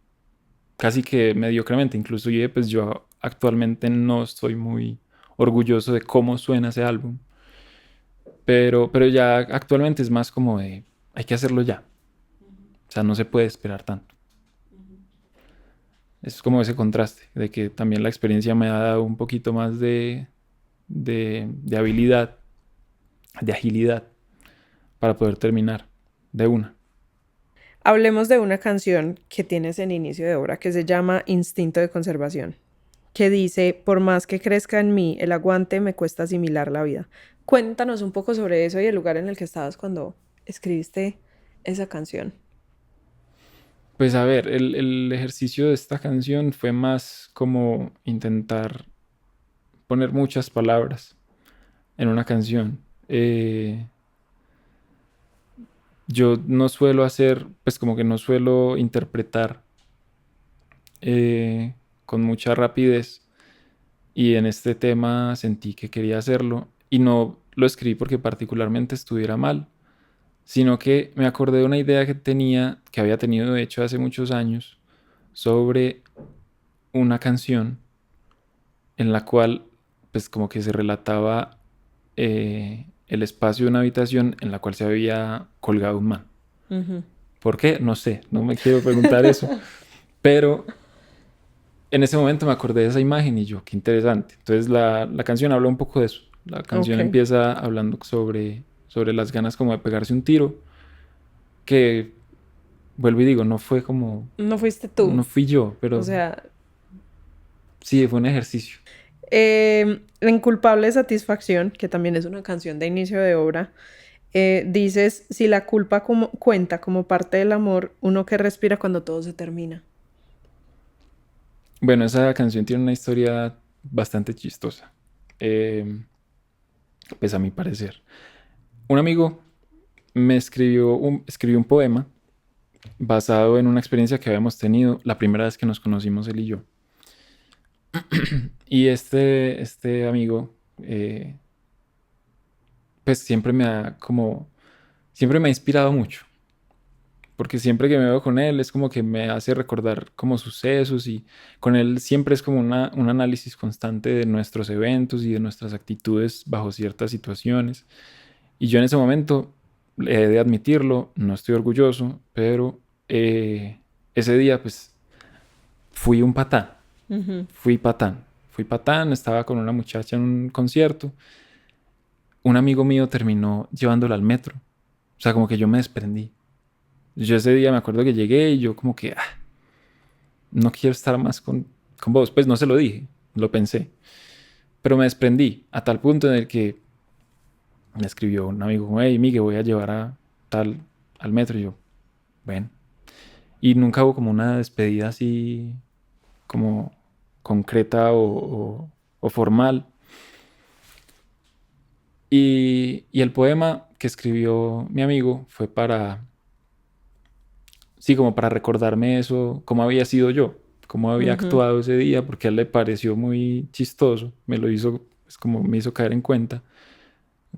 Casi que mediocremente, incluso pues yo actualmente no estoy muy orgulloso de cómo suena ese álbum, pero ya actualmente es más como de, hay que hacerlo ya, o sea, no se puede esperar tanto. Es como ese contraste, de que también la experiencia me ha dado un poquito más de habilidad, de agilidad para poder terminar de una. Hablemos de una canción que tienes en inicio de obra que se llama Instinto de Conservación, que dice, por más que crezca en mí el aguante, me cuesta asimilar la vida. Cuéntanos un poco sobre eso y el lugar en el que estabas cuando escribiste esa canción. Pues a ver, el ejercicio de esta canción fue más como intentar poner muchas palabras en una canción. Yo no suelo hacer, pues como que no suelo interpretar eh, con mucha rapidez y en este tema sentí que quería hacerlo y no lo escribí porque particularmente estuviera mal, sino que me acordé de una idea que tenía, que había tenido de hecho hace muchos años, sobre una canción en la cual pues como que se relataba el espacio de una habitación en la cual se había colgado un man. Ujú. ¿Por qué? No sé, no me quiero preguntar eso, pero en ese momento me acordé de esa imagen y yo, qué interesante. Entonces la canción habla un poco de eso. La canción Ok. empieza hablando sobre las ganas como de pegarse un tiro, que vuelvo y digo, no fue como, No fuiste tú. no fui yo, O pero sea, sí, fue un ejercicio. La Inculpable Satisfacción, que también es una canción de inicio de obra, dices, si la culpa cuenta como parte del amor, uno que respira cuando todo se termina. Bueno, esa canción tiene una historia bastante chistosa, eh, pues a mi parecer. Un amigo me escribió un poema basado en una experiencia que habíamos tenido la primera vez que nos conocimos él y yo. Y este amigo, pues siempre me ha inspirado mucho, porque siempre que me veo con él es como que me hace recordar como sucesos y con él siempre es como un análisis constante de nuestros eventos y de nuestras actitudes bajo ciertas situaciones. Y yo en ese momento, he de admitirlo, no estoy orgulloso, pero ese día pues fui un patán, Ujú. fui patán, estaba con una muchacha en un concierto, un amigo mío terminó llevándola al metro, o sea, como que yo me desprendí. Yo ese día me acuerdo que llegué y yo como que, no quiero estar más con vos, pues no se lo dije, lo pensé, pero me desprendí a tal punto en el que me escribió un amigo como, hey, Miguel, voy a llevar a tal al metro, y yo, bueno. Y nunca hubo como una despedida así como concreta o formal. Y el poema que escribió mi amigo fue para, sí, como para recordarme eso, cómo había sido yo, cómo había Ujú. actuado ese día, porque a él le pareció muy chistoso, me lo hizo, es como me hizo caer en cuenta,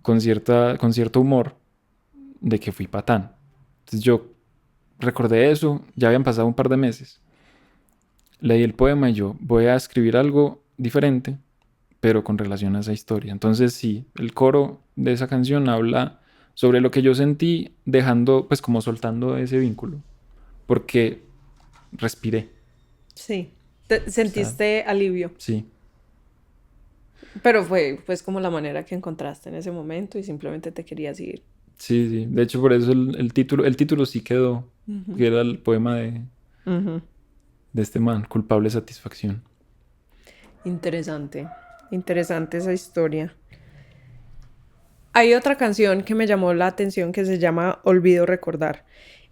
con cierto humor, de que fui patán. Entonces yo recordé eso, ya habían pasado un par de meses. Leí el poema y yo voy a escribir algo diferente, pero con relación a esa historia. Entonces sí, el coro de esa canción habla sobre lo que yo sentí, dejando, pues como soltando ese vínculo, porque respiré. Sí. O sea, Sentiste alivio, sí, pero fue pues como la manera que encontraste en ese momento y simplemente te querías ir. sí, sí. De hecho, por eso el título sí quedó, Ujú. que era el poema Ujú. de este man, Culpable Satisfacción. Interesante, interesante esa historia. Hay otra canción que me llamó la atención que se llama Olvido Recordar.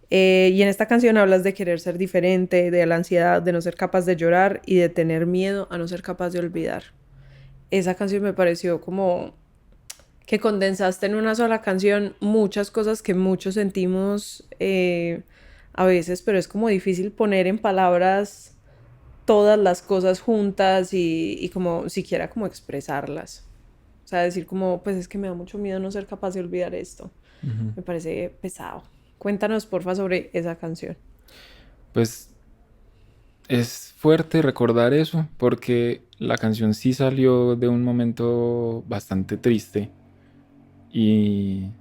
Y en esta canción hablas de querer ser diferente, de la ansiedad, de no ser capaz de llorar y de tener miedo a no ser capaz de olvidar. Esa canción me pareció como que condensaste en una sola canción muchas cosas que muchos sentimos a veces, pero es como difícil poner en palabras todas las cosas juntas y como siquiera como expresarlas. O sea, decir como, pues es que me da mucho miedo no ser capaz de olvidar esto. Ujú. Me parece pesado. Cuéntanos, porfa, sobre esa canción. Pues es fuerte recordar eso, porque la canción sí salió de un momento bastante triste y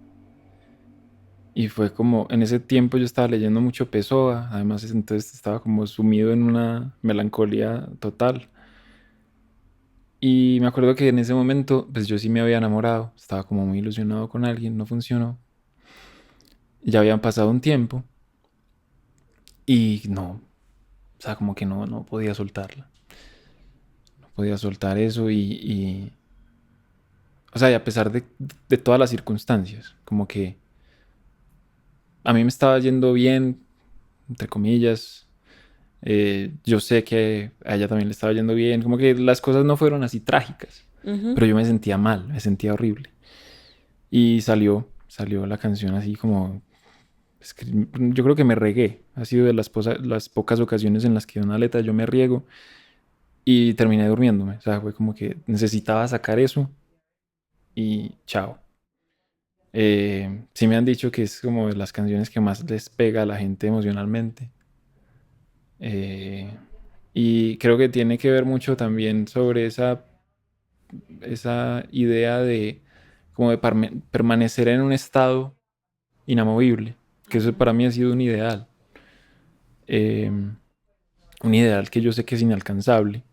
Y fue como, en ese tiempo yo estaba leyendo mucho Pessoa, además entonces estaba como sumido en una melancolía total. Y me acuerdo que en ese momento, pues yo sí me había enamorado, estaba como muy ilusionado con alguien, no funcionó. Ya habían pasado un tiempo y no, o sea, como que no podía soltarla. No podía soltar eso o sea, y a pesar de todas las circunstancias, como que a mí me estaba yendo bien, entre comillas. Yo sé que a ella también le estaba yendo bien, como que las cosas no fueron así trágicas, Ujú. pero yo me sentía mal, me sentía horrible. Y salió la canción así como, yo creo que me regué, ha sido de las pocas ocasiones en las que una letra yo me riego y terminé durmiéndome, o sea, fue como que necesitaba sacar eso y chao. Sí me han dicho que es como de las canciones que más les pega a la gente emocionalmente. Eh, y creo que tiene que ver mucho también sobre esa idea de como de permanecer en un estado inamovible, que eso para mí ha sido eh, un ideal que yo sé que es inalcanzable.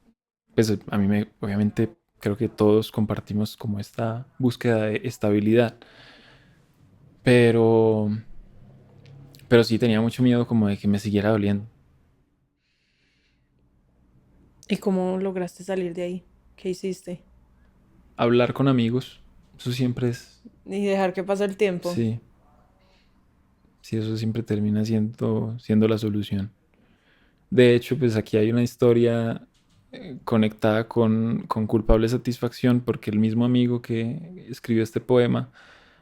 Pues a mí obviamente creo que todos compartimos como esta búsqueda de estabilidad, pero, pero sí tenía mucho miedo como de que me siguiera doliendo. ¿Y cómo lograste salir de ahí? ¿Qué hiciste? Hablar con amigos, eso siempre es, Y dejar que pase el tiempo. sí, sí, eso siempre termina siendo la solución. De hecho, pues aquí hay una historia conectada con culpable satisfacción, porque el mismo amigo que escribió este poema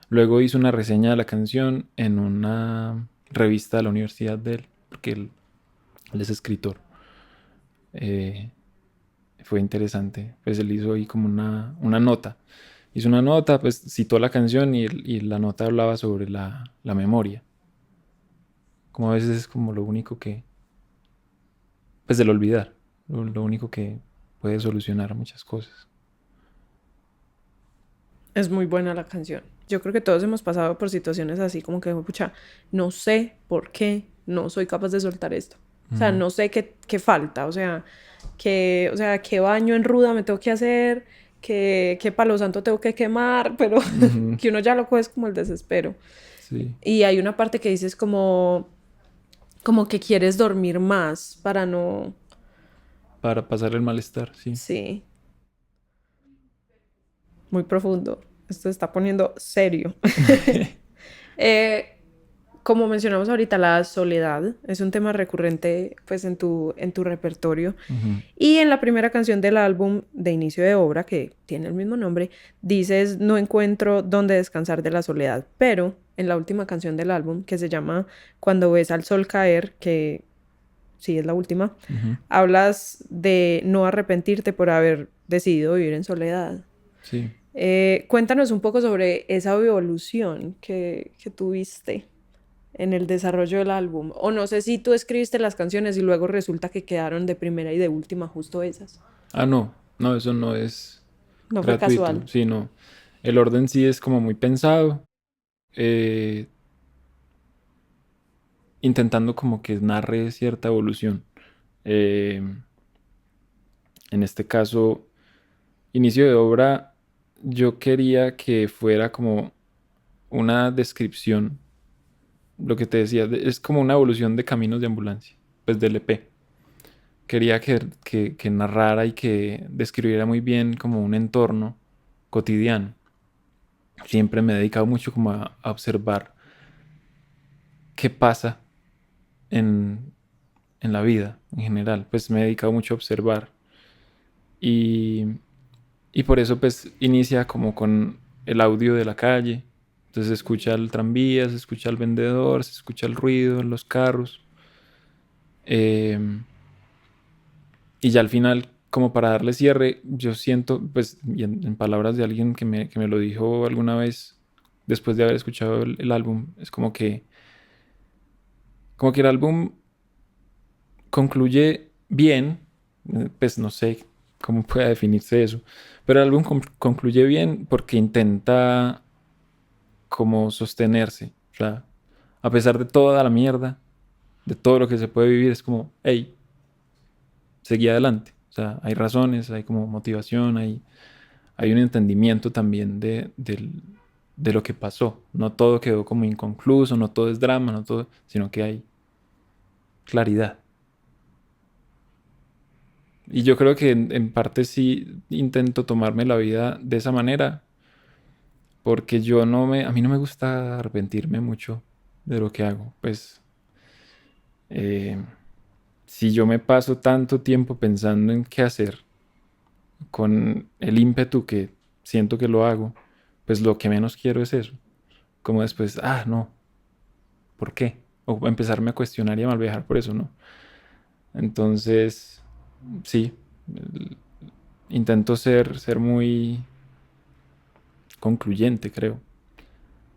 luego hizo una reseña de la canción en una revista de la universidad de él, porque él es escritor. Eh, Fue interesante, pues él hizo ahí como una nota. Hizo una nota, pues citó la canción y la nota hablaba sobre la memoria, como a veces es como lo único que, pues del olvidar, lo único que puede solucionar muchas cosas. Es muy buena la canción. yo creo que todos hemos pasado por situaciones así como que, pucha, no sé por qué no soy capaz de soltar esto. O sea, no sé qué falta, qué baño en ruda me tengo que hacer, qué palo santo tengo que quemar, pero Ujú. que uno ya lo coge es como el desespero. Sí, Y hay una parte que dices como que quieres dormir más para no, para pasar el malestar, sí. sí, muy profundo. Esto se está poniendo serio. Eh, como mencionamos ahorita, la soledad es un tema recurrente pues en tu repertorio. Ujú. Y en la primera canción del álbum de inicio de obra, que tiene el mismo nombre, dices, no encuentro dónde descansar de la soledad. Pero en la última canción del álbum, que se llama Cuando ves al sol caer, que sí es la última, Ujú. hablas de no arrepentirte por haber decidido vivir en soledad. Sí. Cuéntanos un poco sobre esa evolución que tuviste en el desarrollo del álbum. O no sé si tú escribiste las canciones y luego resulta que quedaron de primera y de última justo esas. Ah, no, no, eso no es No fue gratuito, casual. sí, no. El orden sí es como muy pensado, eh, intentando como que narre cierta evolución. Eh, en este caso, inicio de obra, yo quería que fuera como una descripción, lo que te decía, es como una evolución de Caminos de Ambulancia, pues del EP. Quería que narrara y que describiera muy bien como un entorno cotidiano. Siempre me he dedicado mucho como a observar qué pasa en, en la vida en general. Pues me he dedicado mucho a observar. Y, y por eso pues inicia como con el audio de la calle. Entonces se escucha el tranvía, se escucha el vendedor, se escucha el ruido, los carros. Em, y ya al final, como para darle cierre, yo siento, pues, y en palabras de alguien que me lo dijo alguna vez después de haber escuchado el álbum, es como que el álbum concluye bien, pues no sé cómo puede definirse eso, pero el álbum concluye bien porque intenta como sostenerse, o sea, a pesar de toda la mierda, de todo lo que se puede vivir, es como, hey, seguí adelante, o sea, hay razones, hay como motivación, hay un entendimiento también de lo que pasó, no todo quedó como inconcluso, no todo es drama, no todo, sino que hay claridad. Y yo creo que en parte sí intento tomarme la vida de esa manera, porque a mí no me gusta arrepentirme mucho de lo que hago. Pues eh, si yo me paso tanto tiempo pensando en qué hacer, con el ímpetu que siento que lo hago, pues lo que menos quiero es eso. Como después, ah, no, ¿por qué? O empezarme a cuestionar y a malviajar por eso, ¿no? Entonces, sí, intento ser muy concluyente, creo.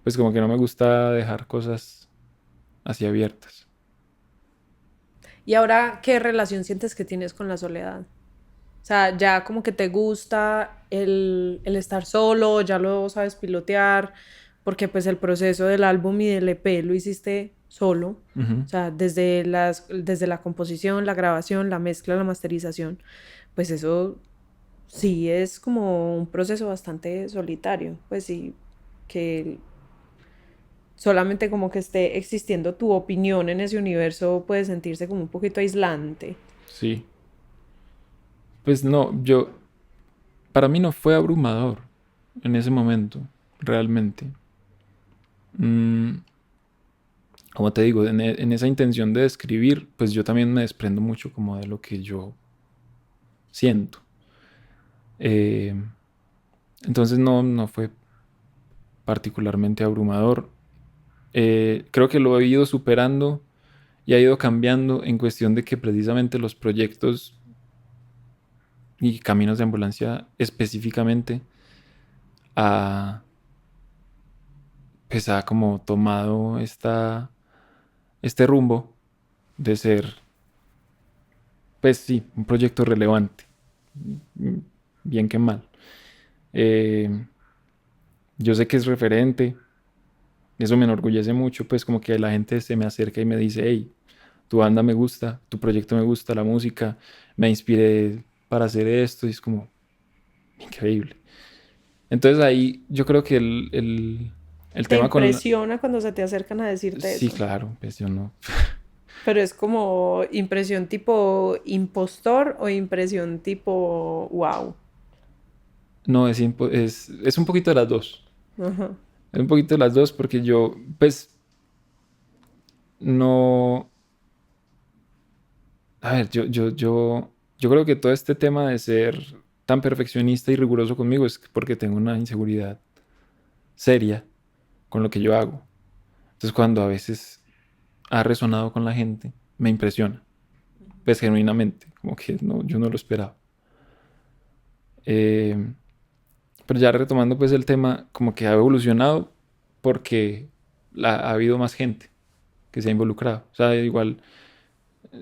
Pues como que no me gusta dejar cosas así abiertas. ¿Y ahora qué relación sientes que tienes con la soledad? O sea, ya como que te gusta el estar solo, ya lo sabes pilotear, porque pues el proceso del álbum y del EP lo hiciste solo. Ujú. O sea, desde la composición, la grabación, la mezcla, la masterización, pues eso sí es como un proceso bastante solitario. Pues sí, que solamente como que esté existiendo tu opinión en ese universo puede sentirse como un poquito aislante. Sí. Pues no, para mí no fue abrumador en ese momento, realmente. Mm, como te digo, en esa intención de describir, pues yo también me desprendo mucho como de lo que yo siento. Eh, entonces no fue particularmente abrumador. Creo que lo he ido superando y ha ido cambiando en cuestión de que precisamente los proyectos y caminos de ambulancia específicamente pues ha como tomado este rumbo de ser, pues sí, un proyecto relevante, bien que mal. Eh, Yo sé que es referente, eso me enorgullece mucho, pues como que la gente se me acerca y me dice, hey, tu banda me gusta, tu proyecto me gusta, la música, me inspiré para hacer esto, y es como increíble. Entonces ahí yo creo que el ¿Te tema con... impresiona cuando se te acercan a decirte Sí, eso? claro, pues yo no... Pero es como impresión tipo impostor o impresión tipo wow. No, es un poquito de las dos. Ajá. Es un poquito de las dos porque yo, pues, no... A ver, yo creo que todo este tema de ser tan perfeccionista y riguroso conmigo es porque tengo una inseguridad seria con lo que yo hago. Entonces cuando a veces ha resonado con la gente, me impresiona, pues genuinamente, como que no, yo no lo esperaba. Eh, pero ya retomando pues el tema, como que ha evolucionado porque ha habido más gente que se ha involucrado. O sea, igual,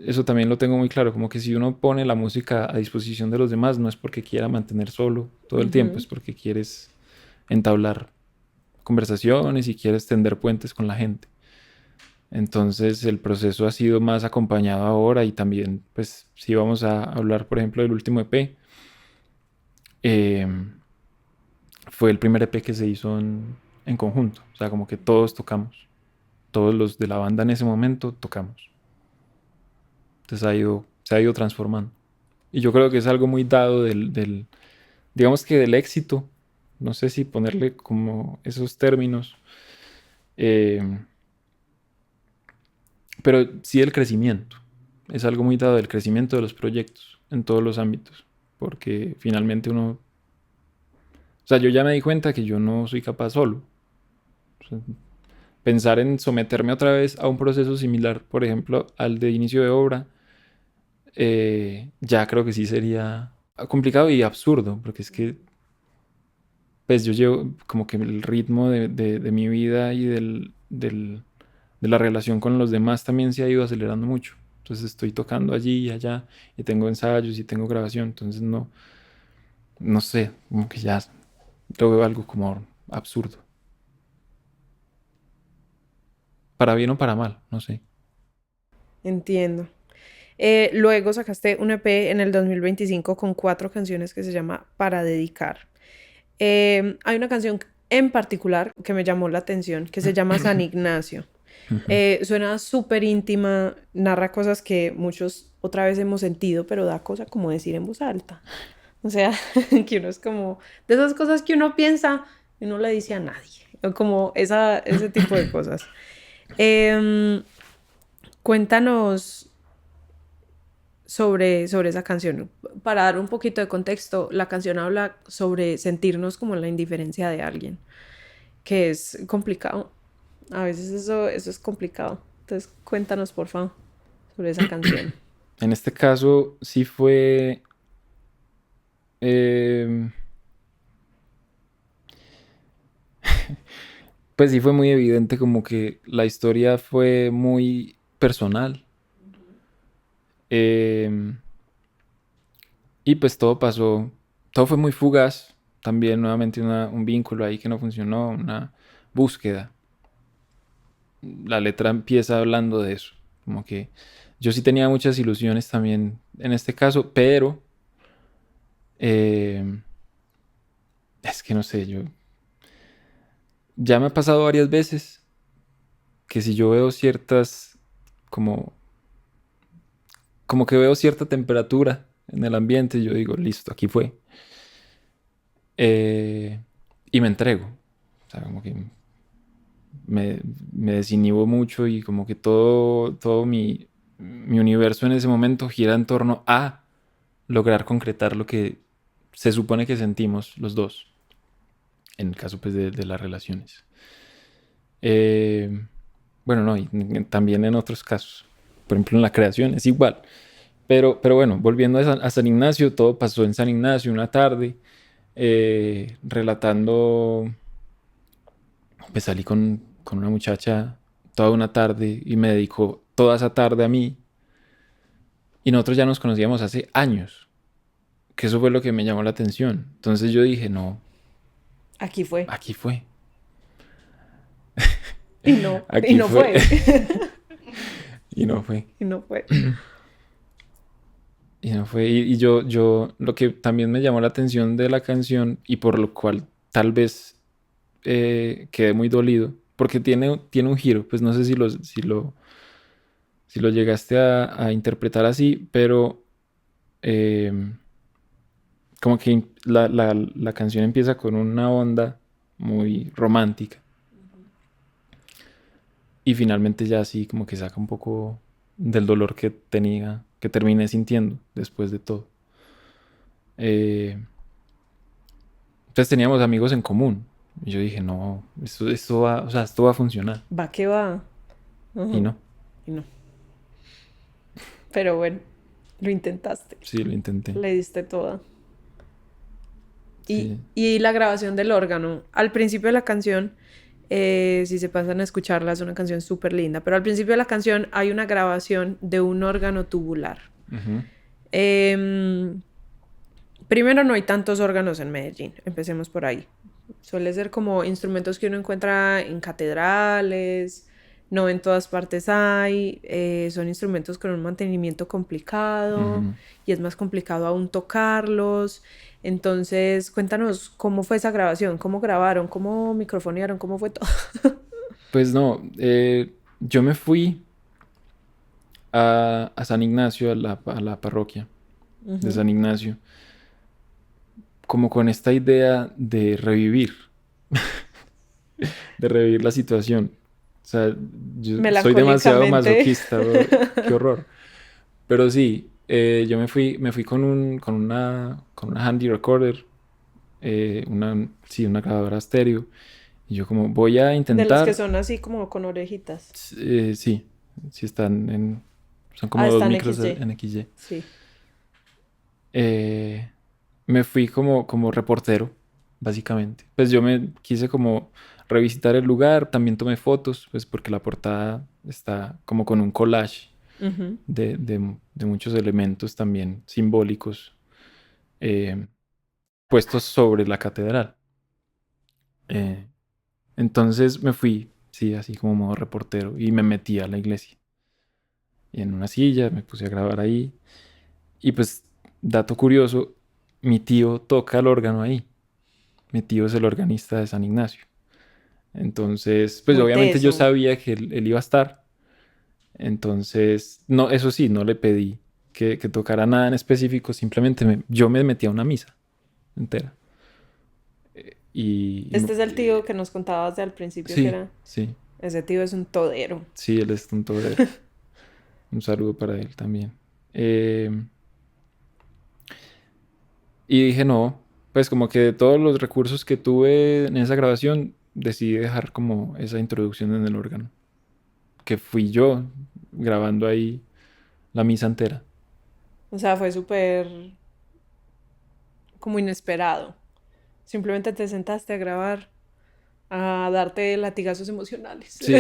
eso también lo tengo muy claro, como que si uno pone la música a disposición de los demás, no es porque quiera mantener solo todo el tiempo, Ujú. es porque quieres entablar conversaciones y quieres tender puentes con la gente. Entonces el proceso ha sido más acompañado ahora y también, pues, si vamos a hablar, por ejemplo, del último EP, eh, fue el primer EP que se hizo en conjunto. O sea, como que todos tocamos. Todos los de la banda en ese momento tocamos. Entonces se ha ido transformando. Y yo creo que es algo muy dado digamos que del éxito. No sé si ponerle como esos términos. eh, pero sí del crecimiento. Es algo muy dado del crecimiento de los proyectos en todos los ámbitos. Porque finalmente uno... O sea, yo ya me di cuenta que yo no soy capaz solo. O sea, pensar en someterme otra vez a un proceso similar, por ejemplo, al de inicio de obra, ya creo que sí sería complicado y absurdo, porque es que pues yo llevo como que el ritmo de mi vida y de la relación con los demás también se ha ido acelerando mucho. Entonces estoy tocando allí y allá y tengo ensayos y tengo grabación, entonces no sé, como que ya lo veo algo como absurdo. Para bien o para mal, no sé. Entiendo. Luego sacaste un EP en el 2025 con 4 canciones que se llama Para Dedicar. Hay una canción en particular que me llamó la atención, que se llama San Ignacio. Ujú. Suena súper íntima, narra cosas que muchos otra vez hemos sentido, pero da cosa como decir en voz alta. O sea, que uno es como de esas cosas que uno piensa y no le dice a nadie, o como ese tipo de cosas. Em, Cuéntanos sobre esa canción. Para dar un poquito de contexto, la canción habla sobre sentirnos como en la indiferencia de alguien, que es complicado. A veces eso es complicado. Entonces, cuéntanos, por favor, sobre esa canción. En este caso sí fue, em, pues sí fue muy evidente como que la historia fue muy personal. em, y pues todo pasó, todo fue muy fugaz. También nuevamente un vínculo ahí que no funcionó, una búsqueda. La letra empieza hablando de eso, como que yo sí tenía muchas ilusiones también en este caso, pero em, es que no sé, yo ya me ha pasado varias veces que si yo veo ciertas, como, como que veo cierta temperatura en el ambiente, yo digo, listo, aquí fue. Eh, y me entrego. O sea, como que me, me desinhibo mucho y como que todo mi universo en ese momento gira en torno a lograr concretar lo que se supone que sentimos los dos, en el caso pues de las relaciones. Eh, bueno, no, y también en otros casos. Por ejemplo, en la creación es igual. Pero bueno, volviendo a San Ignacio, todo pasó en San Ignacio una tarde, relatando, pues salí con una muchacha toda una tarde y me dedicó toda esa tarde a mí. Y nosotros ya nos conocíamos hace años, que eso fue lo que me llamó la atención. Entonces yo dije, no, Aquí fue. aquí fue. Y no, y Aquí no fue. Y no fue. Y no fue. Y no fue. Y yo, lo que también me llamó la atención de la canción y por lo cual tal vez quedé muy dolido, porque tiene un giro, pues no sé si lo llegaste a interpretar así, pero eh, como que la canción empieza con una onda muy romántica y finalmente ya así como que saca un poco del dolor que terminé sintiendo después de todo. Eh, entonces teníamos amigos en común y yo dije, no, esto va, o sea, esto va a funcionar Va que va. y Ujú. no, Y no. Pero bueno, lo intentaste. sí, lo intenté, Le diste toda. sí. Y la grabación del órgano. Al principio de la canción, si se pasan a escucharla, es una canción súper linda. Pero al principio de la canción hay una grabación de un órgano tubular. Ujú, Em, Primero, no hay tantos órganos en Medellín. Empecemos por ahí. Suele ser como instrumentos que uno encuentra en catedrales, no en todas partes hay, son instrumentos con un mantenimiento complicado ujú. y es más complicado aún tocarlos. Entonces, cuéntanos cómo fue esa grabación, cómo grabaron, cómo microfonearon, cómo fue todo. Pues no, yo me fui a San Ignacio, a la parroquia de Ujú. San Ignacio, como con esta idea de revivir la situación. O sea, yo soy demasiado Melancólicamente. masoquista, qué horror. Pero sí, yo me fui con una handy recorder, sí, una grabadora estéreo. Y yo como, voy a De las que intentar, son así como con orejitas. sí, sí son Ah, como dos están micros XY. NXY. Sí. Eh, Me fui como reportero, básicamente. Pues yo me quise como revisitar el lugar, también tomé fotos, pues porque la portada está como con un collage Ujú. de muchos elementos también simbólicos eh, puestos sobre la catedral. Eh, entonces me fui, sí, así como modo reportero y me metí a la iglesia. Y en una silla me puse a grabar ahí. Y pues, dato curioso, mi tío toca el órgano ahí. Mi tío es el organista de San Ignacio. Entonces, pues Muy obviamente yo teso. sabía que él iba a estar. Entonces, no, eso sí, no le pedí que tocara nada en específico, simplemente yo me metí a una misa entera. Este es el tío que nos contabas de al principio que Sí, era. sí, Ese tío es un todero. sí, él es un todero. Un saludo para él también. Eh, y dije, no, pues como que de todos los recursos que tuve en esa grabación, decidí dejar como esa introducción en el órgano, que fui yo grabando ahí la misa entera. O sea, fue súper como inesperado. Simplemente te sentaste a grabar, a darte latigazos emocionales Sí,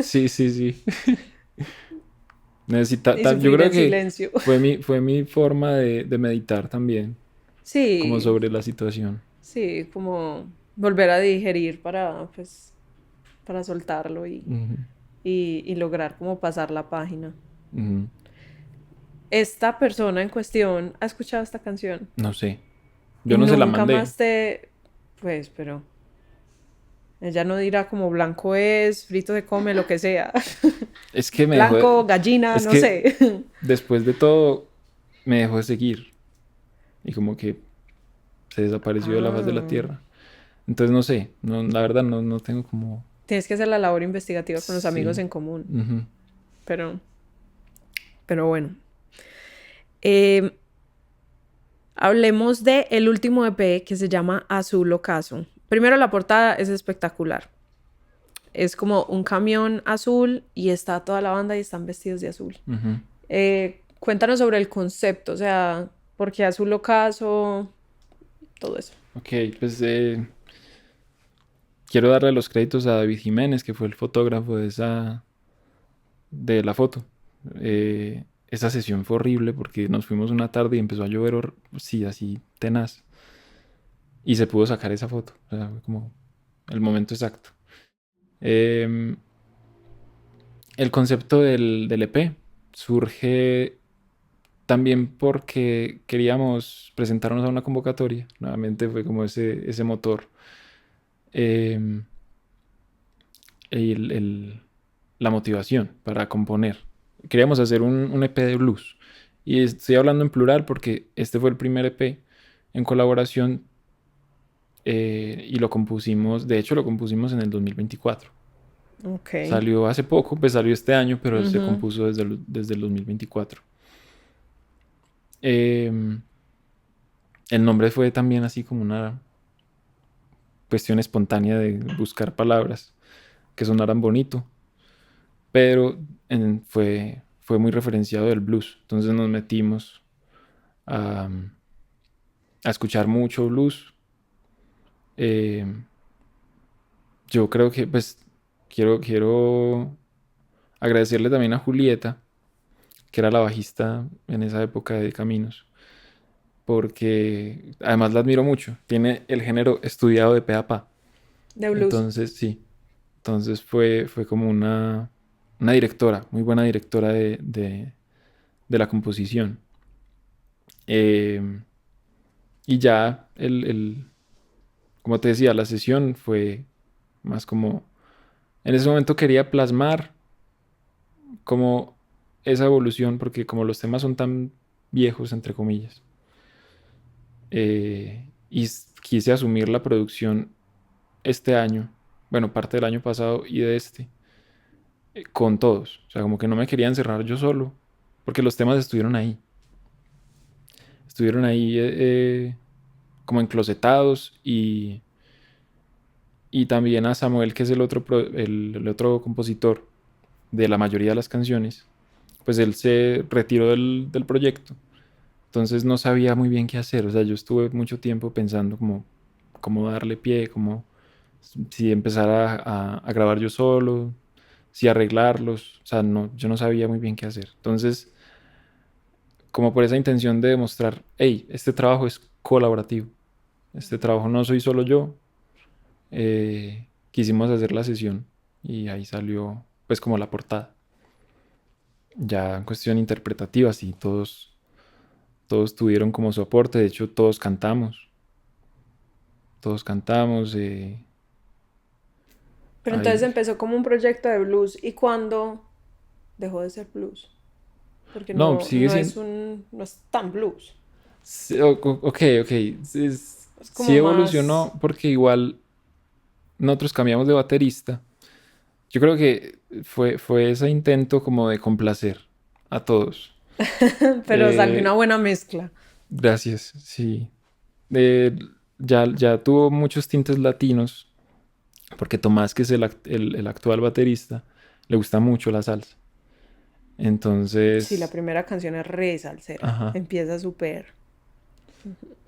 sí, sí, sí. y Yo sufrir creo en que silencio. fue mi forma de meditar también, como Sí, sobre la situación. sí, como volver a digerir para, pues, para soltarlo Ujú, y lograr como pasar la página. ujú. Esta persona en cuestión ha escuchado esta canción No sé, yo y no se la nunca mandé. más te, pues, pero ella no dirá como blanco es, frito se come, lo que sea. Es que me dejó, Blanco, gallina, es no que sé. después de todo me dejó de seguir y como que se desapareció de la faz de la Ah, tierra. Entonces no sé, no, la verdad no tengo como, tienes que hacer la labor investigativa con los amigos sí, en común. ujú, Pero, pero bueno. Eh, Hablemos de el último EP que se llama Azul Ocaso. Primero la portada es espectacular. Es como un camión azul y está toda la banda y están vestidos de azul. ujú. Cuéntanos sobre el concepto, o sea, por qué Azul Ocaso, todo eso. Ok, pues quiero darle los créditos a David Jiménez, que fue el fotógrafo de la foto. Esa sesión fue horrible porque nos fuimos una tarde y empezó a llover, sí, así tenaz. Y se pudo sacar esa foto. O sea, fue como el momento exacto. Em, El concepto del EP surge también porque queríamos presentarnos a una convocatoria. Nuevamente fue como ese motor. em, la motivación para componer. Queríamos hacer un EP de blues. Y estoy hablando en plural porque este fue el primer EP en colaboración, y lo compusimos, de hecho lo compusimos en el 2024. Ok. Salió hace poco, pues salió este año, pero se Ujú. compuso desde el 2024. Eh, el nombre fue también así como una cuestión espontánea de buscar palabras que sonaran bonito, pero fue muy referenciado del blues. Entonces nos metimos a, a escuchar mucho blues. Eh, yo creo que pues quiero agradecerle también a Julieta, que era la bajista en esa época de Caminos, porque además la admiro mucho. Tiene el género estudiado de pe a pa. De blues. Entonces, sí. Entonces fue como una directora, muy buena directora de la composición. Eh, y ya como te decía, la sesión fue más como, en ese momento quería plasmar como esa evolución, porque como los temas son tan viejos, entre comillas, quise asumir la producción este año, bueno, parte del año pasado y de este, con todos. O sea, como que no me quería encerrar yo solo, porque los temas estuvieron ahí como enclosetados y también a Samuel, que es el otro compositor de la mayoría de las canciones, pues él se retiró del proyecto. Entonces no sabía muy bien qué hacer. O sea, yo estuve mucho tiempo pensando cómo darle pie, si empezar a grabar yo solo, si arreglarlos. O sea, no, yo no sabía muy bien qué hacer. Entonces, como por esa intención de demostrar, hey, este trabajo es colaborativo. Este trabajo no soy solo yo. Quisimos hacer la sesión y ahí salió pues como la portada. Ya en cuestión interpretativa, sí, todos tuvieron como su aporte. De hecho, todos cantamos. Pero entonces Ahí. empezó como un proyecto de blues. ¿Y cuándo dejó de ser blues? Porque No, no, sigue siendo. no es tan blues. Sí, ok, ok. Es como Sí más... evolucionó porque igual nosotros cambiamos de baterista. Yo creo que fue ese intento como de complacer a todos. Pero salió una Eh, buena mezcla. gracias, sí. Eh, ya tuvo muchos tintes latinos, porque Tomás, que es el actual baterista, le gusta mucho la salsa. Sí, la Entonces, primera canción es re salsera. ajá. Empieza súper...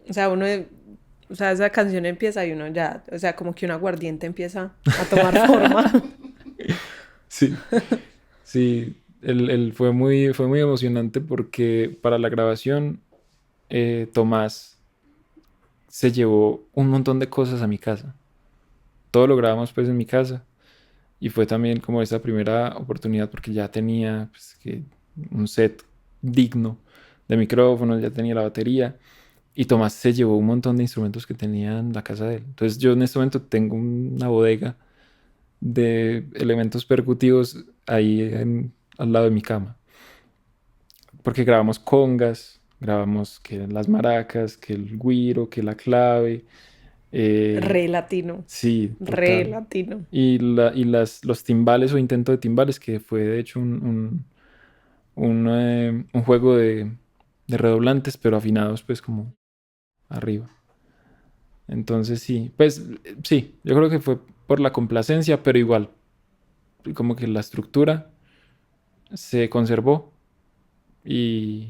O sea, o sea, esa canción empieza y uno ya... O sea, como que un aguardiente empieza a tomar forma. Sí, sí. Fue muy emocionante porque para la grabación, Tomás se llevó un montón de cosas a mi casa. Todo lo grabamos pues en mi casa. Y fue también como esa primera oportunidad porque ya tenía pues, un set digno de micrófonos, ya tenía la batería. Y Tomás se llevó un montón de instrumentos que tenía en la casa de él. Entonces yo en este momento tengo una bodega de elementos percutivos ahí al lado de mi cama. Porque grabamos congas, grabamos que las maracas, que el güiro, que la clave. eh, Re latino. sí, Re total. latino. Los timbales o intento de timbales, que fue de hecho un juego de redoblantes, pero afinados pues como arriba. Entonces sí, pues sí, yo creo que fue por la complacencia, pero igual, como que la estructura se conservó y,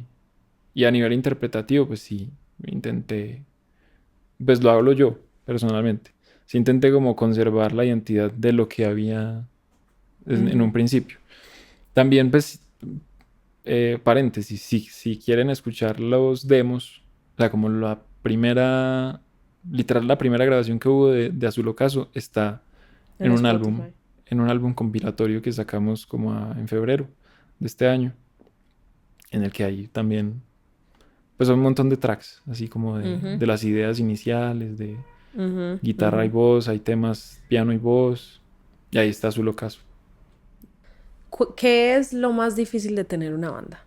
y a nivel interpretativo, pues sí, intenté, pues lo hablo yo personalmente, sí intenté como conservar la identidad de lo que había en un Ujú. principio. También, pues, paréntesis, si quieren escuchar los demos, o sea, como literal la primera grabación que hubo de Azul Ocaso está En en un álbum, Spotify. en un álbum compilatorio que sacamos como en febrero de este año, en el que hay también, pues un montón de tracks, así como Ujú, de las ideas iniciales, de ujú, guitarra y ujú. voz, hay temas piano y voz, y ahí está Azul Ocaso. ¿Qué es lo más difícil de tener una banda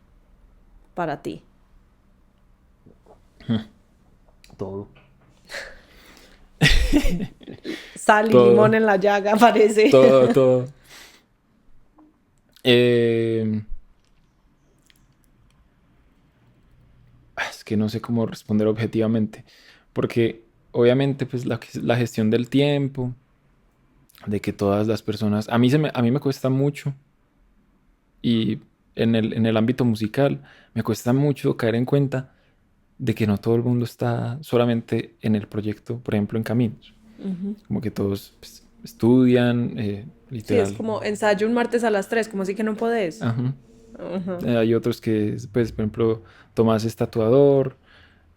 para ti? Todo. Sal y limón Todo, en la llaga, parece. todo, todo. Eh, es que no sé cómo responder objetivamente, porque obviamente pues la gestión del tiempo, de que todas las personas, a mí me cuesta mucho y en el ámbito musical me cuesta mucho caer en cuenta de que no todo el mundo está solamente en el proyecto, por ejemplo, en Caminos, Ujú. como que todos pues, estudian, Sí, es literal. como ensayo un martes a las 3, como así que no podés. Ajá. Ajá. Hay otros que, pues, por ejemplo, Tomás es tatuador,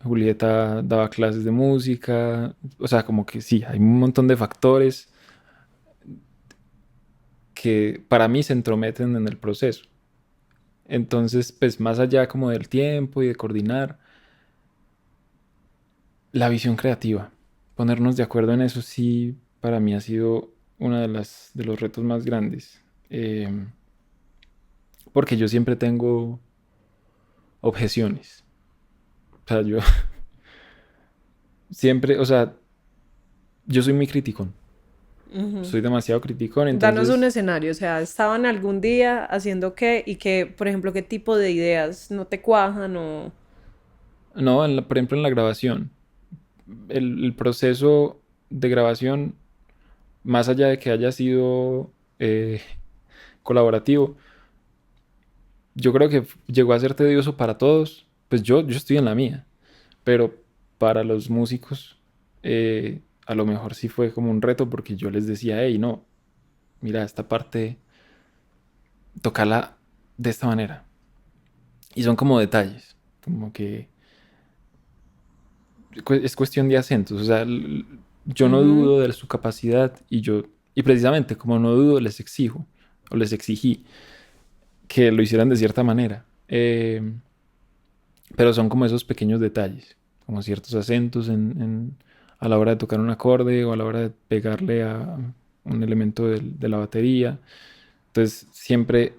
Julieta daba clases de música, o sea, como que sí, hay un montón de factores que para mí se entrometen en el proceso. Entonces, pues más allá como del tiempo y de coordinar, la visión creativa, ponernos de acuerdo en eso sí, para mí ha sido uno de los retos más grandes. Porque yo siempre tengo objeciones. O sea, yo siempre, o sea, yo soy muy criticón. Ujú. Soy demasiado criticón, Danos un entonces, escenario, o sea, estaban algún día haciendo qué y qué, por ejemplo, qué tipo de ideas no te cuajan o... no, por ejemplo, en la grabación. El proceso de grabación, más allá de que haya sido colaborativo, yo creo que llegó a ser tedioso para todos. Pues yo estoy en la mía, pero para los músicos, a lo mejor sí fue como un reto porque yo les decía, hey, no, mira, esta parte, tócala de esta manera. Y son como detalles, como que es cuestión de acentos. O sea, yo no Ujú, dudo de su capacidad y precisamente como no dudo, les exijo o les exigí que lo hicieran de cierta manera. Pero son como esos pequeños detalles, como ciertos acentos a la hora de tocar un acorde o a la hora de pegarle a un elemento de la batería. Entonces siempre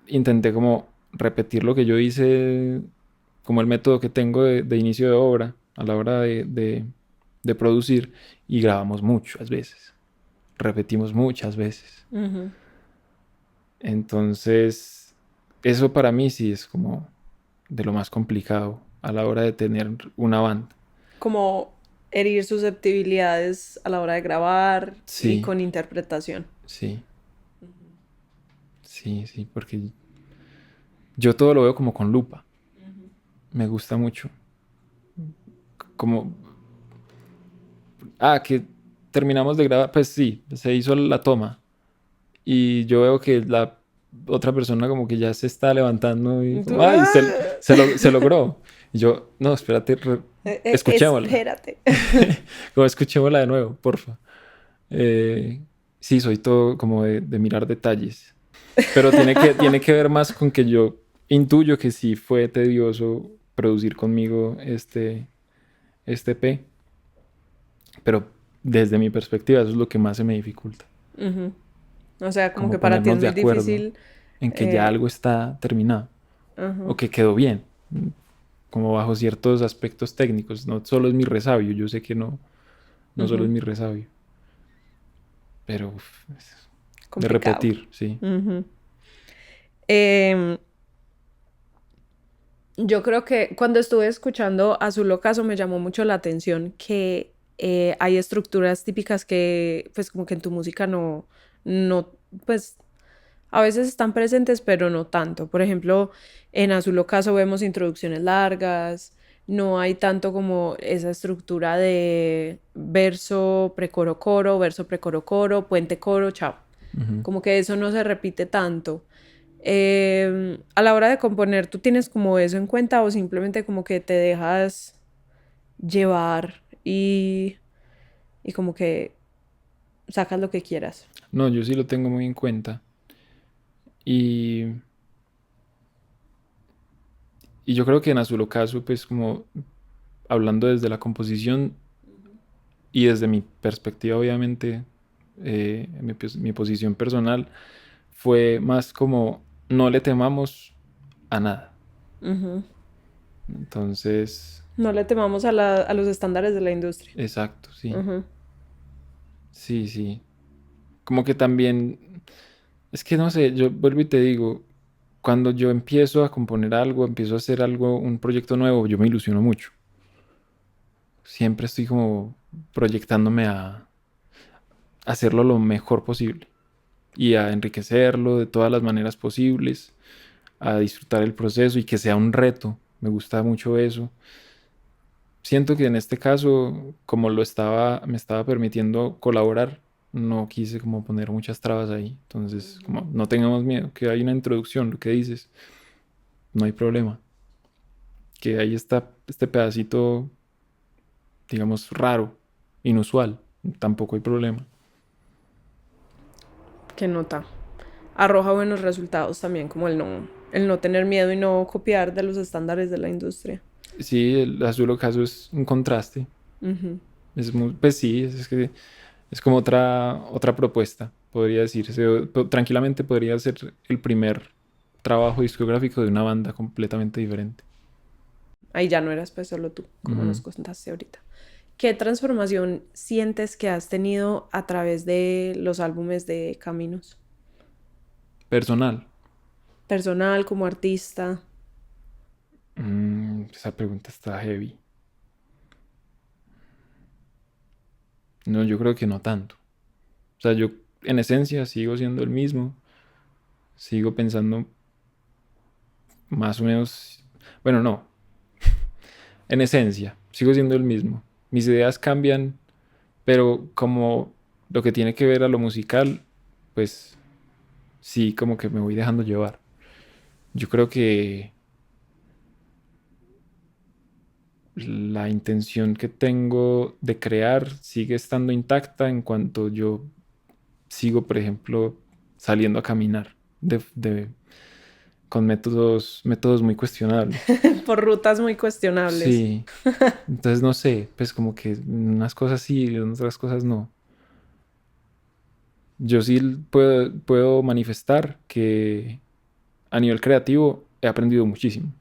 intenté como repetir lo que yo hice, como el método que tengo de inicio de obra a la hora de producir y grabamos muchas veces, repetimos muchas veces. ujú. Entonces, eso para mí sí es como de lo más complicado a la hora de tener una banda. Como herir susceptibilidades a la hora de grabar y Sí, con interpretación. sí, sí, sí, porque yo todo lo veo como con lupa. Me gusta mucho. Como, que terminamos de grabar, pues sí, se hizo la toma. Y yo veo que la otra persona como que ya se está levantando y Y tú, como, ay, se logró. Y yo, no, espérate, escuchémosla. espérate. Como escuchémosla de nuevo, porfa. Eh, sí, soy todo como de mirar detalles. Pero tiene que ver más con que yo intuyo que sí fue tedioso producir conmigo este P. Pero desde mi perspectiva eso es lo que más se me dificulta. Ujú. O sea, como Como que para ti es ponernos de muy acuerdo difícil. en que ya eh, algo está terminado o Ajá, que quedó bien. Como bajo ciertos aspectos técnicos. No solo es mi resabio, yo sé que no solo es ujú. mi resabio. Pero de Complicado. repetir, sí. Ujú. Em, yo creo que cuando estuve escuchando Azul Ocaso me llamó mucho la atención que hay estructuras típicas que, pues, como que en tu música no, pues, a veces están presentes, pero no tanto. Por ejemplo, en Azul Ocaso vemos introducciones largas, no hay tanto como esa estructura de verso, precoro, coro, verso, precoro, coro, puente, coro, chao. Ujú. Como que eso no se repite tanto. A la hora de componer, ¿tú tienes como eso en cuenta o simplemente como que te dejas llevar y como que sacas lo que quieras. No, yo sí lo tengo muy en cuenta. Y, y yo creo que en Azul Ocaso, pues como hablando desde la composición y desde mi perspectiva, obviamente, mi posición personal, fue más como no le temamos a nada. Ujú. Entonces, No le temamos a los estándares de la industria. exacto, sí. Ujú. Sí, sí. Como que también, es que no sé, yo vuelvo y te digo, cuando yo empiezo a componer algo, empiezo a hacer algo, un proyecto nuevo, yo me ilusiono mucho. Siempre estoy como proyectándome a hacerlo lo mejor posible y a enriquecerlo de todas las maneras posibles, a disfrutar el proceso y que sea un reto. Me gusta mucho eso. Siento que en este caso, como me estaba permitiendo colaborar, no quise como poner muchas trabas ahí. Entonces, como no tengamos miedo, que hay una introducción, lo que dices, no hay problema. Que ahí está este pedacito, digamos, raro, inusual, tampoco hay problema. ¿Qué nota? Arroja buenos resultados también, como el no tener miedo y no copiar de los estándares de la industria. Sí, el azul ocaso es un contraste. Ujú. Es muy, pues sí, es que es como otra propuesta, podría decirse. Tranquilamente podría ser el primer trabajo discográfico de una banda completamente diferente. Ahí ya no eras pues solo tú, como nos Ujú. contaste ahorita. ¿Qué transformación sientes que has tenido a través de los álbumes de Caminos? Personal. Personal, como artista. Esa pregunta está heavy. No, yo creo que no tanto. O sea, yo en esencia sigo siendo el mismo. Sigo pensando más o menos. Bueno, no. En esencia, sigo siendo el mismo. Mis ideas cambian, pero como lo que tiene que ver a lo musical, pues sí, como que me voy dejando llevar. Yo creo que la intención que tengo de crear sigue estando intacta en cuanto yo sigo, por ejemplo, saliendo a caminar con métodos muy cuestionables. Por rutas muy cuestionables. Sí, entonces no sé, pues como que unas cosas sí y otras cosas no. Yo sí puedo manifestar que a nivel creativo he aprendido muchísimo.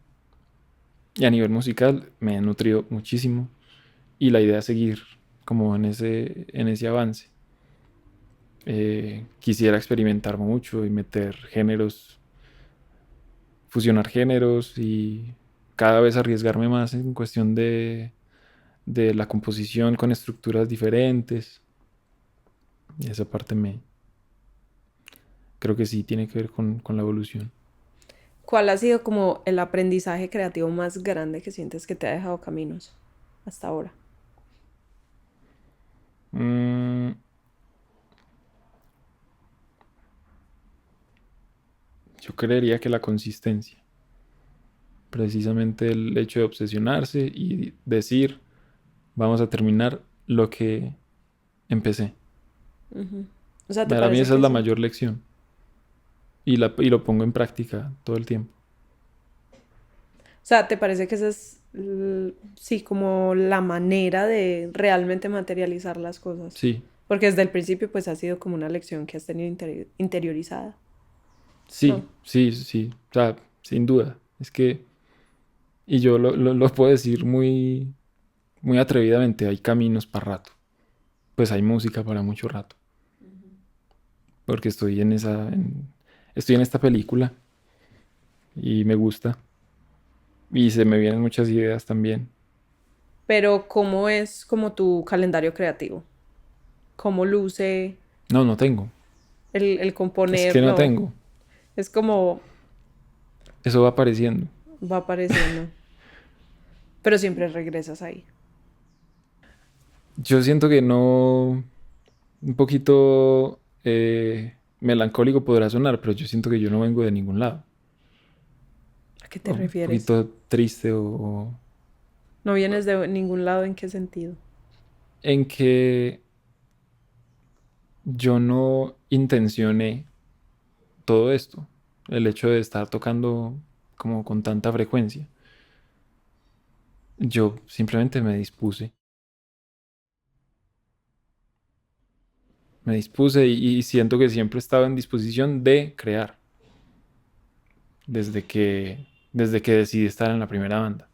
Y a nivel musical me he nutrido muchísimo. Y la idea es seguir como en ese avance. Quisiera experimentar mucho y meter géneros, fusionar géneros y cada vez arriesgarme más en cuestión de la composición con estructuras diferentes. Y esa parte creo que sí tiene que ver con la evolución. ¿Cuál ha sido como el aprendizaje creativo más grande que sientes que te ha dejado Caminos hasta ahora? Mm, yo creería que la consistencia, precisamente el hecho de obsesionarse y decir, vamos a terminar lo que empecé. Ujú. O sea, ¿te Para mí parece esa es que la sí? mayor lección y lo pongo en práctica todo el tiempo. O sea, ¿te parece que esa es, sí, como la manera de realmente materializar las cosas? Sí, Porque desde el principio, pues ha sido como una lección que has tenido interiorizada, ¿no? sí, sí, sí, o sea, sin duda. Es que, y yo lo puedo decir muy atrevidamente, hay caminos para rato, pues hay música para mucho rato, porque estoy en esta película y me gusta y se me vienen muchas ideas también. Pero ¿cómo es como tu calendario creativo? ¿Cómo luce No, no tengo, el es que componer? no No, tengo, es como eso va apareciendo. va apareciendo, pero siempre regresas ahí. Yo siento que no, un poquito melancólico podrá sonar, pero yo siento que yo no vengo de ningún lado. ¿A qué te O un refieres? poquito triste No vienes de ningún lado, ¿en qué sentido? en que yo no intencioné todo esto, el hecho de estar tocando como con tanta frecuencia. Yo simplemente me dispuse y siento que siempre he estado en disposición de crear desde que decidí estar en la primera banda.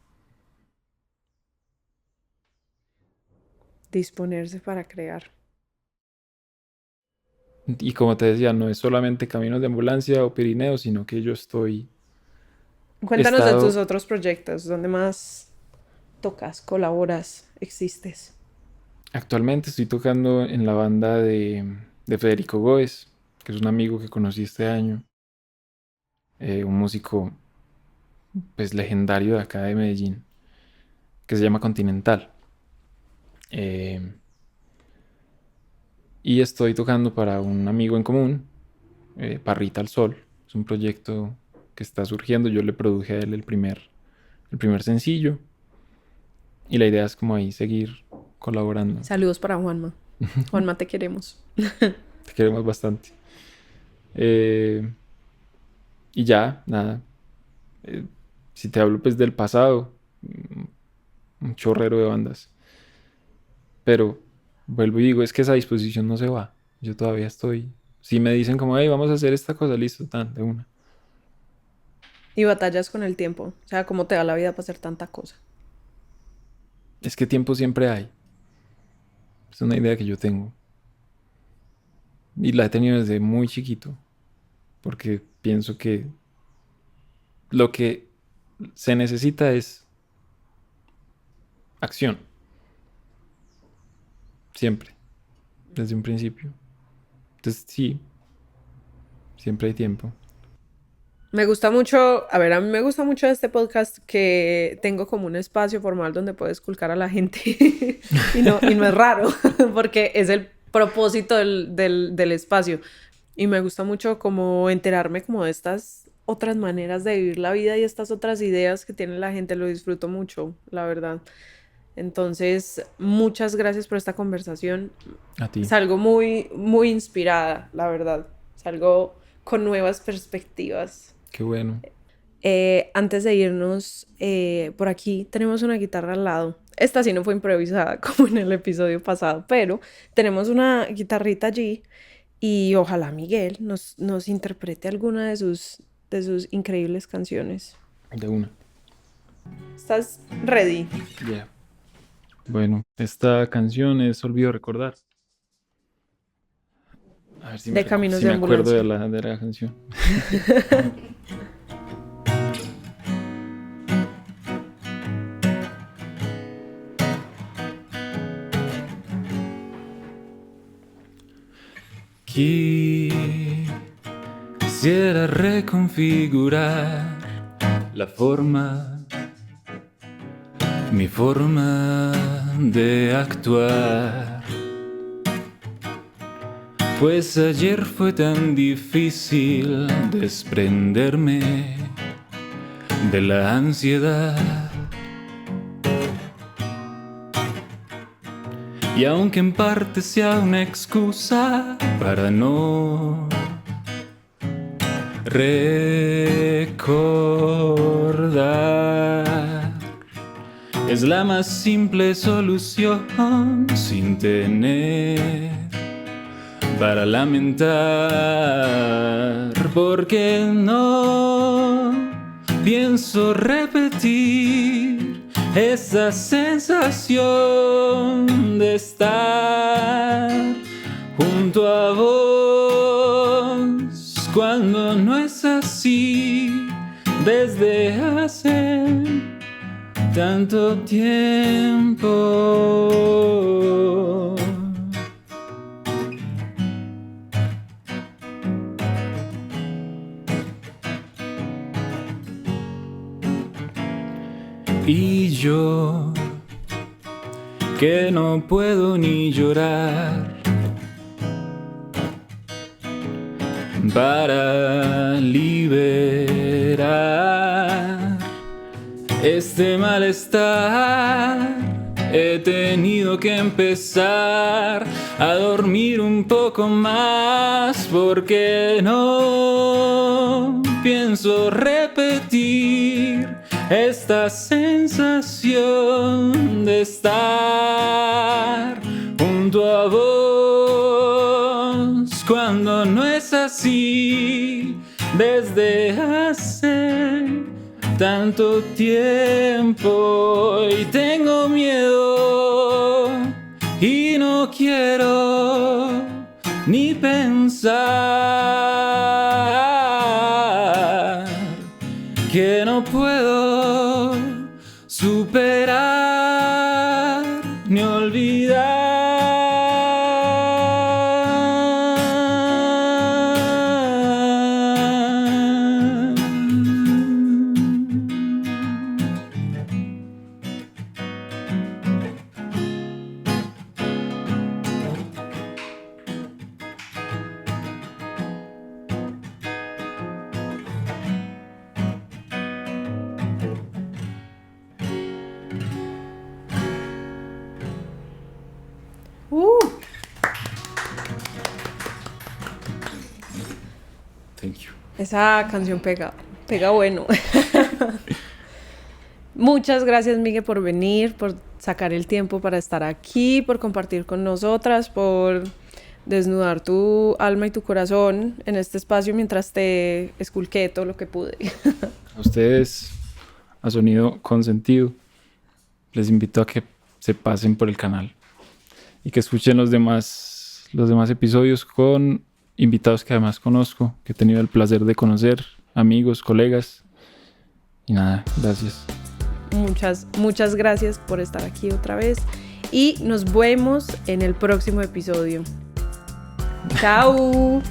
Disponerse para crear. Y como te decía, no es solamente Caminos de Ambulancia o Pirineos, sino que yo he Cuéntanos de tus estado, otros proyectos, ¿dónde más tocas, colaboras, existes? actualmente estoy tocando en la banda de Federico Góez, que es un amigo que conocí este año, un músico pues legendario de acá de Medellín, que se llama Continental. Eh, y estoy tocando para un amigo en común, Parrita al Sol. Es un proyecto que está surgiendo. Yo le produje a él el primer sencillo. Y la idea es como ahí seguir colaborando. Saludos para Juanma. Juanma, te queremos. Te queremos bastante. Eh, y ya, nada. Eh, si te hablo pues del pasado, un chorrero de bandas. Pero vuelvo y digo, es que esa disposición no se va. Yo todavía estoy. Si me dicen como, hey, vamos a hacer esta cosa, listo, tan, de una. Y batallas con el tiempo. O sea, ¿cómo te da la vida para hacer tanta cosa? Es que tiempo siempre hay. Es una idea que yo tengo. Y la he tenido desde muy chiquito. Porque pienso que lo que se necesita es acción. Siempre. Desde un principio. Entonces sí, siempre hay tiempo. Me gusta mucho, a ver, a mí me gusta mucho este podcast que tengo como un espacio formal donde puedes esculcar a la gente y no es raro porque es el propósito del espacio y me gusta mucho como enterarme como de estas otras maneras de vivir la vida y estas otras ideas que tiene la gente, lo disfruto mucho, la verdad. Entonces, muchas gracias por esta conversación. A ti. Salgo muy inspirada, la verdad. Salgo con nuevas perspectivas. Qué bueno. Antes de irnos, por aquí tenemos una guitarra al lado. Esta sí no fue improvisada como en el episodio pasado, pero tenemos una guitarrita allí y ojalá Miguel nos interprete alguna de sus increíbles canciones. De una. ¿Estás ready? Yeah. Bueno, esta canción es Olvido Recordar. A ver De Caminos si de me acuerdo Ambulancia. de la canción. Quisiera reconfigurar la forma, mi forma de actuar. Pues ayer fue tan difícil desprenderme de la ansiedad. Y aunque en parte sea una excusa para no recordar, es la más simple solución sin tener para lamentar, porque no pienso repetir esa sensación de estar junto a vos cuando no es así desde hace tanto tiempo. Y yo, que no puedo ni llorar para liberar este malestar he tenido que empezar a dormir un poco más, porque no pienso repetir esta sensación de estar junto a vos cuando no es así desde hace tanto tiempo, y tengo miedo y no quiero ni pensar que no puedo superar ni olvidar. Thank you. Esa canción pega bueno. Muchas gracias, Miguel, por venir, por sacar el tiempo para estar aquí, por compartir con nosotras, por desnudar tu alma y tu corazón en este espacio mientras te esculqué todo lo que pude. A ustedes, a Sonido Consentido, les invito a que se pasen por el canal y que escuchen los demás episodios con invitados que además conozco, que he tenido el placer de conocer, amigos, colegas. Y nada, gracias. Muchas gracias por estar aquí otra vez y nos vemos en el próximo episodio. Chao.